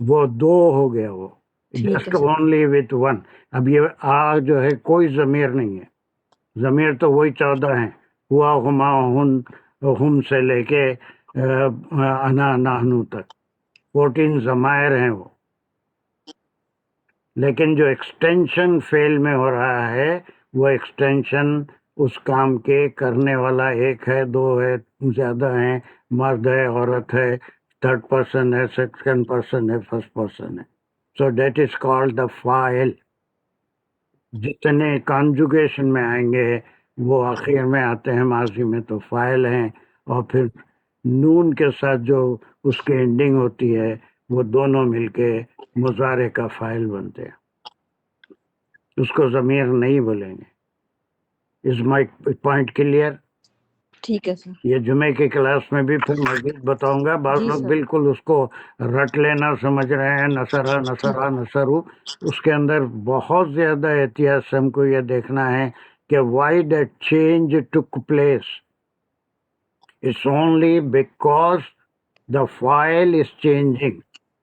وہ دو ہو گیا، وہ ٹھیک ہے just sir only with one. اب یہ آ جو ہے کوئی ضمیر نہیں ہے، ضمیر تو وہی 14 ہیں، ہوا ہما ہم سے لے کے انا نحنو تک 14 ضمائر ہیں وہ. لیکن جو ایکسٹینشن فعل میں ہو رہا ہے وہ ایکسٹینشن اس کام کے کرنے والا ایک ہے، دو ہے، زیادہ ہیں، مرد ہے، عورت ہے، تھرڈ پرسن ہے، سیکنڈ پرسن ہے، فرسٹ پرسن ہے. So that is called the فاعل. جتنے کانجوگیشن میں آئیں گے وہ آخر میں آتے ہیں ماضی میں تو فاعل ہیں، اور پھر نون کے ساتھ جو اس کی اینڈنگ ہوتی ہے وہ دونوں مل کے مضارع کا فاعل بنتے ہیں. اس کو ضمیر نہیں بولیں گے. از مائی پوائنٹ کلیئر؟ ٹھیک ہے سر یہ جمعے کی کلاس میں بھی پھر مزید بتاؤں گا. بعض جی لوگ سر بالکل اس کو رٹ لینا سمجھ رہے ہیں، نصرہ نصرہ نصرو. اس کے اندر بہت زیادہ احتیاط سے ہم کو یہ دیکھنا ہے کہ why that change took place. It's only because the file is changing,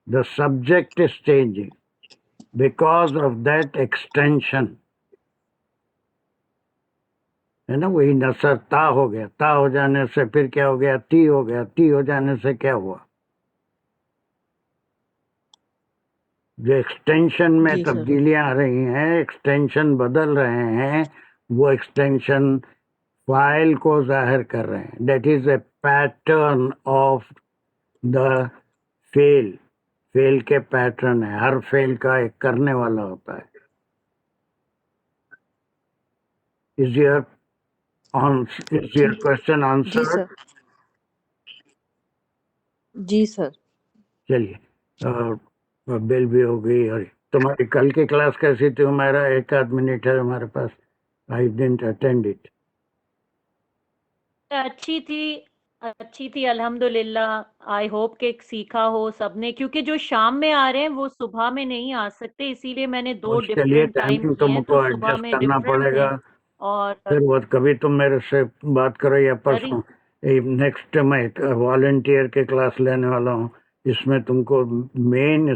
the subject is changing because of that extension. ہے نا، وہی نصر تا ہو گیا، تا ہو جانے سے پھر کیا ہو گیا، تی ہو گیا، تی ہو جانے سے کیا ہوا، جو ایکسٹینشن میں جی سر تبدیلیاں آ رہی ہیں، ایکسٹینشن بدل رہے ہیں، وہ ایکسٹینشن فائل کو ظاہر کر رہے ہیں. That is a pattern of the فیل. فیل کے پیٹرن ہے، ہر فیل کا ایک کرنے والا ہوتا ہے. از یور کوشچن جی آنسرڈ؟ سر جی سر چلیے، بیل بھی ہو گئی. اور تمہاری کل کی کلاس کیسی تھی؟ ہمارا ایک آدھ منٹ ہے ہمارے پاس. I didn't attend it. اچھی تھی الحمدللہ. آئی ہوپ کہ سیکھا ہو سب نے، کیونکہ جو شام میں آ رہے ہیں وہ صبح میں نہیں آ سکتے، اسی لیے میں نے 2 اس کے لیے ڈفرینٹ ٹائم ٹائمنگ کیے تم ہیں، تو کو صبح ایڈجسٹ میں کرنا ڈفرینٹ پڑے گا. ہیں. اور پھر وہ کبھی تم میرے سے بات کرو یا ساری پرسوں. نیکسٹ میں والنٹیئر کی کلاس لینے والا ہوں. اس میں تم کو مین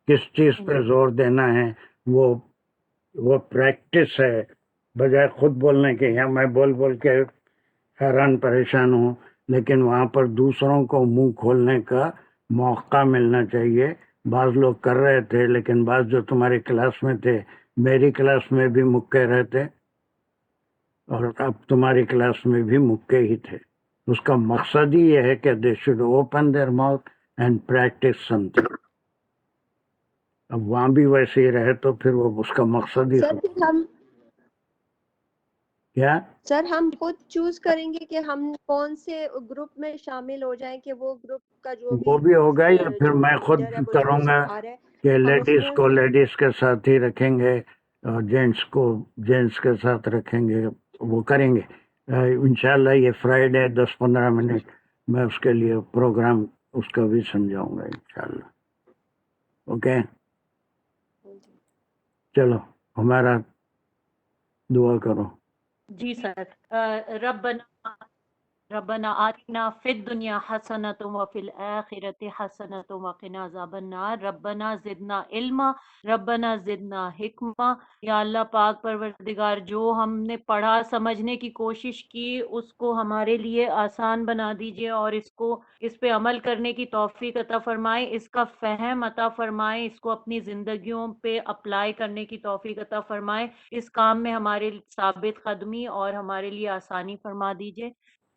کس چیز پہ زور دینا ہے، وہ پریکٹس ہے، بجائے خود بولنے کے. یہاں میں بول بول کے حیران پریشان ہوں، لیکن وہاں پر دوسروں کو منہ کھولنے کا موقع ملنا چاہیے. بعض لوگ کر رہے تھے، لیکن بعض جو تمہاری کلاس میں تھے، میری کلاس میں بھی مکے رہتے اور اب تمہاری کلاس میں بھی مکے ہی تھے. اس کا مقصد ہی یہ ہے کہ they should open their mouth and practise something. اب وہاں بھی ویسے ہی رہے تو پھر وہ اس کا مقصد ہی سر پھر ہم کیا. سر ہم خود چوز کریں گے کہ ہم کون سے گروپ میں شامل ہو جائیں، کہ وہ گروپ کا جو وہ بھی ہوگا یا پھر جو میں خود لیڈر ہے وہ جو کروں گا سکھا رہا ہے کہ ہم اس لیڈیز میں کو لیڈیز کے ساتھ ہی رکھیں گے اور جینٹس کو جینٹس کے ساتھ رکھیں گے. وہ کریں گے انشاءاللہ. یہ فرائیڈے 10-15 منٹ میں اس کے لیے پروگرام اس کا بھی سمجھاؤں گا انشاءاللہ. اوکے، چلو ہمارا دعا کرو. جی سر. ربنا آتنا فی الدنیا حسنۃ وفی الآخرۃ حسنۃ وقنا عذاب النار. ربنا زدنا علما، ربنا زدنا حکمہ. یا اللہ پاک پروردگار، جو ہم نے پڑھا سمجھنے کی کوشش کی اس کو ہمارے لیے آسان بنا دیجئے، اور اس پہ عمل کرنے کی توفیق عطا فرمائے، اس کا فہم عطا فرمائے، اس کو اپنی زندگیوں پہ اپلائی کرنے کی توفیق عطا فرمائے. اس کام میں ہمارے ثابت قدمی اور ہمارے لیے آسانی فرما دیجئے.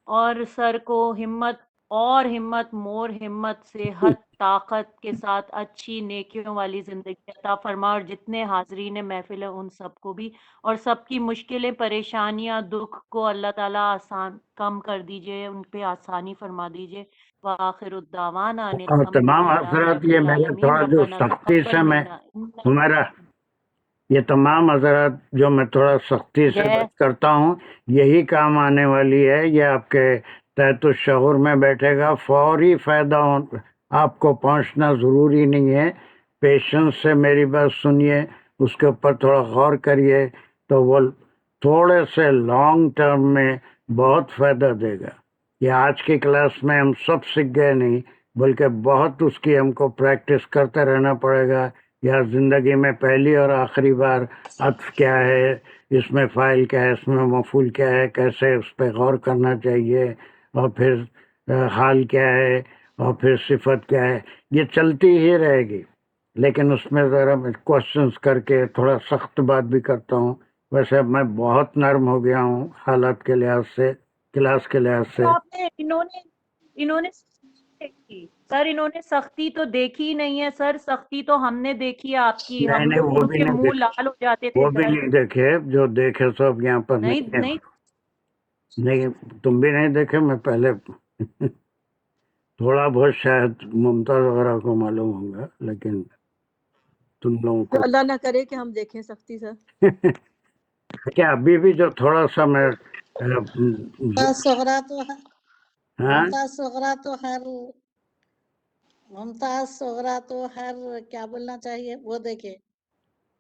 اور سر کو ہمت مور ہمت سے ہر طاقت کے ساتھ اچھی نیکیوں والی زندگی عطا فرما، اور جتنے حاضرین محفل ہیں ان سب کو بھی، اور سب کی مشکلیں پریشانیاں دکھ کو اللہ تعالیٰ آسان کم کر دیجئے، ان پہ آسانی فرما دیجئے. وآخر الدعوانا ان اور الحمد تمام للہ حضرات، رب یہ میرے العالمین. تھوڑا جو ربنا سختی سے تقبل میں منا انک ہمارا یہ تمام حضرات جو میں تھوڑا سختی سے جے بات کرتا ہوں، یہی کام آنے والی ہے. یہ آپ کے تحت الشعور میں بیٹھے گا. فوری فائدہ آپ کو پہنچنا ضروری نہیں ہے. پیشنس سے میری بات سنیے، اس کے اوپر تھوڑا غور کریے، تو وہ تھوڑے سے لانگ ٹرم میں بہت فائدہ دے گا. یہ آج کی کلاس میں ہم سب سیکھ گئے نہیں، بلکہ بہت اس کی ہم کو پریکٹس کرتے رہنا پڑے گا. یا زندگی میں پہلی اور آخری بار عطف کیا ہے، اس میں فاعل کیا ہے، اس میں مفعول کیا ہے، کیسے اس پہ غور کرنا چاہیے، اور پھر حال کیا ہے، اور پھر صفت کیا ہے. یہ چلتی ہی رہے گی، لیکن اس میں ذرا میں کوشچنس کر کے تھوڑا سخت بات بھی کرتا ہوں. ویسے اب میں بہت نرم ہو گیا ہوں حالات کے لحاظ سے، کلاس کے لحاظ سے. تو آپ نے انہوں نے دیکھی سر، انہوں نے سختی تو دیکھی ہی نہیں ہے سر. سختی تو ہم نے دیکھی ہے آپ کی. نہیں ہم نہیں، وہ ان بھی کے نہیں منہ دیکھے، لال ہو جاتے تھے وہ بھی ڈر نہیں دیکھے. جو دیکھے سب یہاں پر نہیں نہیں ہے. نہیں نہیں، تم بھی نہیں دیکھے. میں پہلے تھوڑا بہت شاید ممتاز وغیرہ کو معلوم ہوگا، لیکن تم لوگوں کو اللہ نہ کرے کہ ہم دیکھیں سختی سر. کیا ابھی بھی جو تھوڑا سا میں ممتاز صغرا تو ہاں ممتاز صغرا تو ہر کیا بولنا چاہیے وہ دیکھے.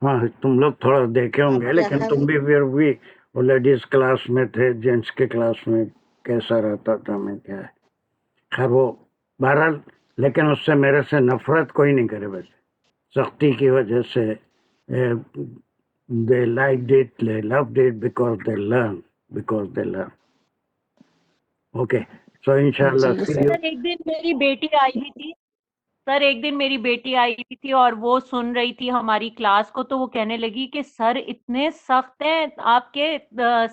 ہاں، تم لوگ تھوڑا دیکھے ہوں آپ گے، کیا لیکن ہر تم بھی پھر بھی وہ لیڈیز کلاس میں تھے، جینٹس کے کلاس میں کیسا رہتا تھا میں کیا ہے. خیر وہ بہرحال، لیکن اس سے میرے سے نفرت کوئی نہیں کرے. بس سختی کی وجہ سے they liked it, they loved it because they learn. Okay, so inshallah G see sir. you. سر، ایک دن میری بیٹی آئی ہوئی تھی سر، ایک دن میری بیٹی آئی ہوئی تھی اور وہ سن رہی تھی ہماری کلاس کو، تو وہ کہنے لگی کہ سر اتنے سخت ہیں آپ کے،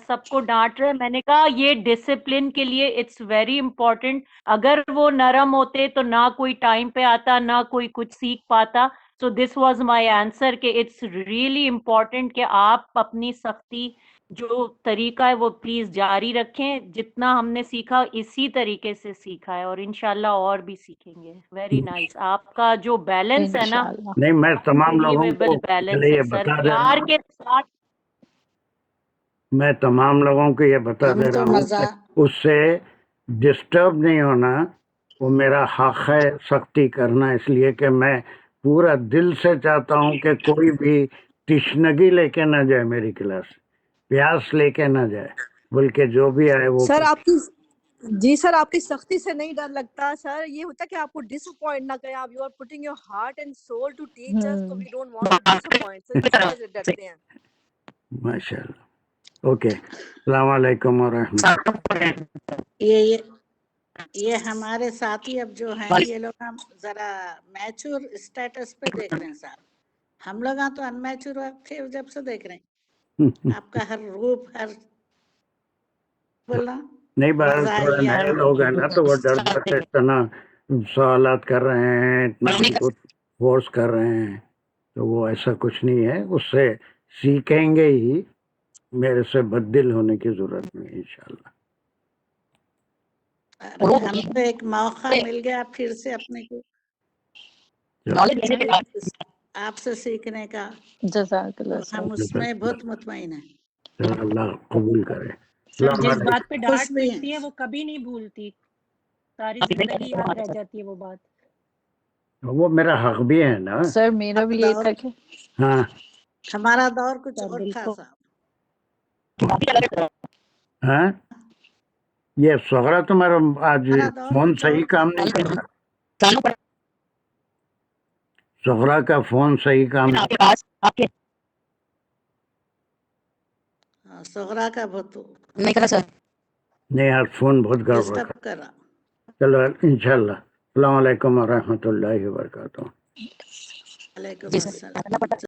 سب کو ڈانٹ رہے. میں نے کہا یہ ڈسپلن کے لیے اٹس ویری امپورٹنٹ. اگر وہ نرم ہوتے تو نہ کوئی ٹائم پہ آتا، نہ کوئی کچھ سیکھ پاتا. سو دس واز مائی آنسر کہ اٹس ریئلی امپورٹنٹ کہ آپ اپنی سختی جو طریقہ ہے وہ پلیز جاری رکھیں. جتنا ہم نے سیکھا اسی طریقے سے سیکھا ہے، اور انشاءاللہ اور بھی سیکھیں گے. Very nice. آپ کا جو بیلنس ہے نا، انشاءاللہ. نہیں، میں تمام لوگوں انبلیویبل کو بیلنس یہ ہے سر. بتا دے رہا پیار ہوں، کے ساتھ میں تمام لوگوں کو یہ بتا ہم دے تو رہا ہوں مزہ کہ اس سے ڈسٹرب نہیں ہونا. وہ میرا حق ہے سختی کرنا، اس لیے کہ میں پورا دل سے چاہتا ہوں کہ کوئی بھی تشنگی لے کے نہ جائے میری کلاس، پیاس لے کے نہ جائے، بلکہ جو بھی آئے وہ سر آپ کی جی سر، آپ کی سختی سے نہیں ڈر لگتا سر. یہ ہوتا ہے کہ آپ کو ڈس اپوائنٹ نہ کریں. آپ you are putting your heart and soul to teach us, تو we don't want to disappoint sir. اسی وجہ سے ڈرتے ہیں. ماشاء اللہ. اوکے، السلام علیکم ورحمۃ اللہ. یہ ہمارے ساتھی اب جو ہیں یہ لوگ ہم ذرا میچور اسٹیٹس پہ دیکھ رہے ہیں صاحب. ہم لوگ تو ان میچور تھے جب سے دیکھ رہے ہیں. آپ کا ہر روپ، ہر بولنا نہیں، بہرحال مزہ تھوڑا آئی نئے لوگ ہیں نا، تو وہ ڈر سے اتنا سوالات کر رہے ہیں، اتنا ہم کو فورس کر رہے ہیں. تو وہ ایسا کچھ نہیں ہے، اس سے سیکھیں گے ہی. میرے سے بددل ہونے کی ضرورت نہیں ہے انشاءاللہ. ہم کو ایک موقع مل گیا پھر سے اپنے کو آپ سے سیکھنے کا، جزاک تو اللہ سر. ہم اس میں بہت مطمئن ہیں. اللہ قبول کرے. سر السلام جس علیکم. بات پہ خوش ڈانٹ بھی پڑتی ہے ہیں. وہ کبھی نہیں بھولتی، ساری زندگی یاد رہ جاتی ہے وہ بات. وہ میرا حق بھی ہے نا. سر میرا بھی یہی دور تھا کہ ہاں ہمارا دور کچھ سر اور تھا بالکل. صاحب. ہاں، یہ سغرا تمہارا آج ہمارا دور فون کچھ اور صحیح تھا. کام نہیں کرتا. سغرا کا فون صحیح کام صغرا کا بہت نہیں، آج فون بہت گڑبڑ کر. ڈسٹرب کرا. چلو انشاءاللہ. السلام علیکم ورحمۃ اللہ وبرکاتہ. علیکم السلام.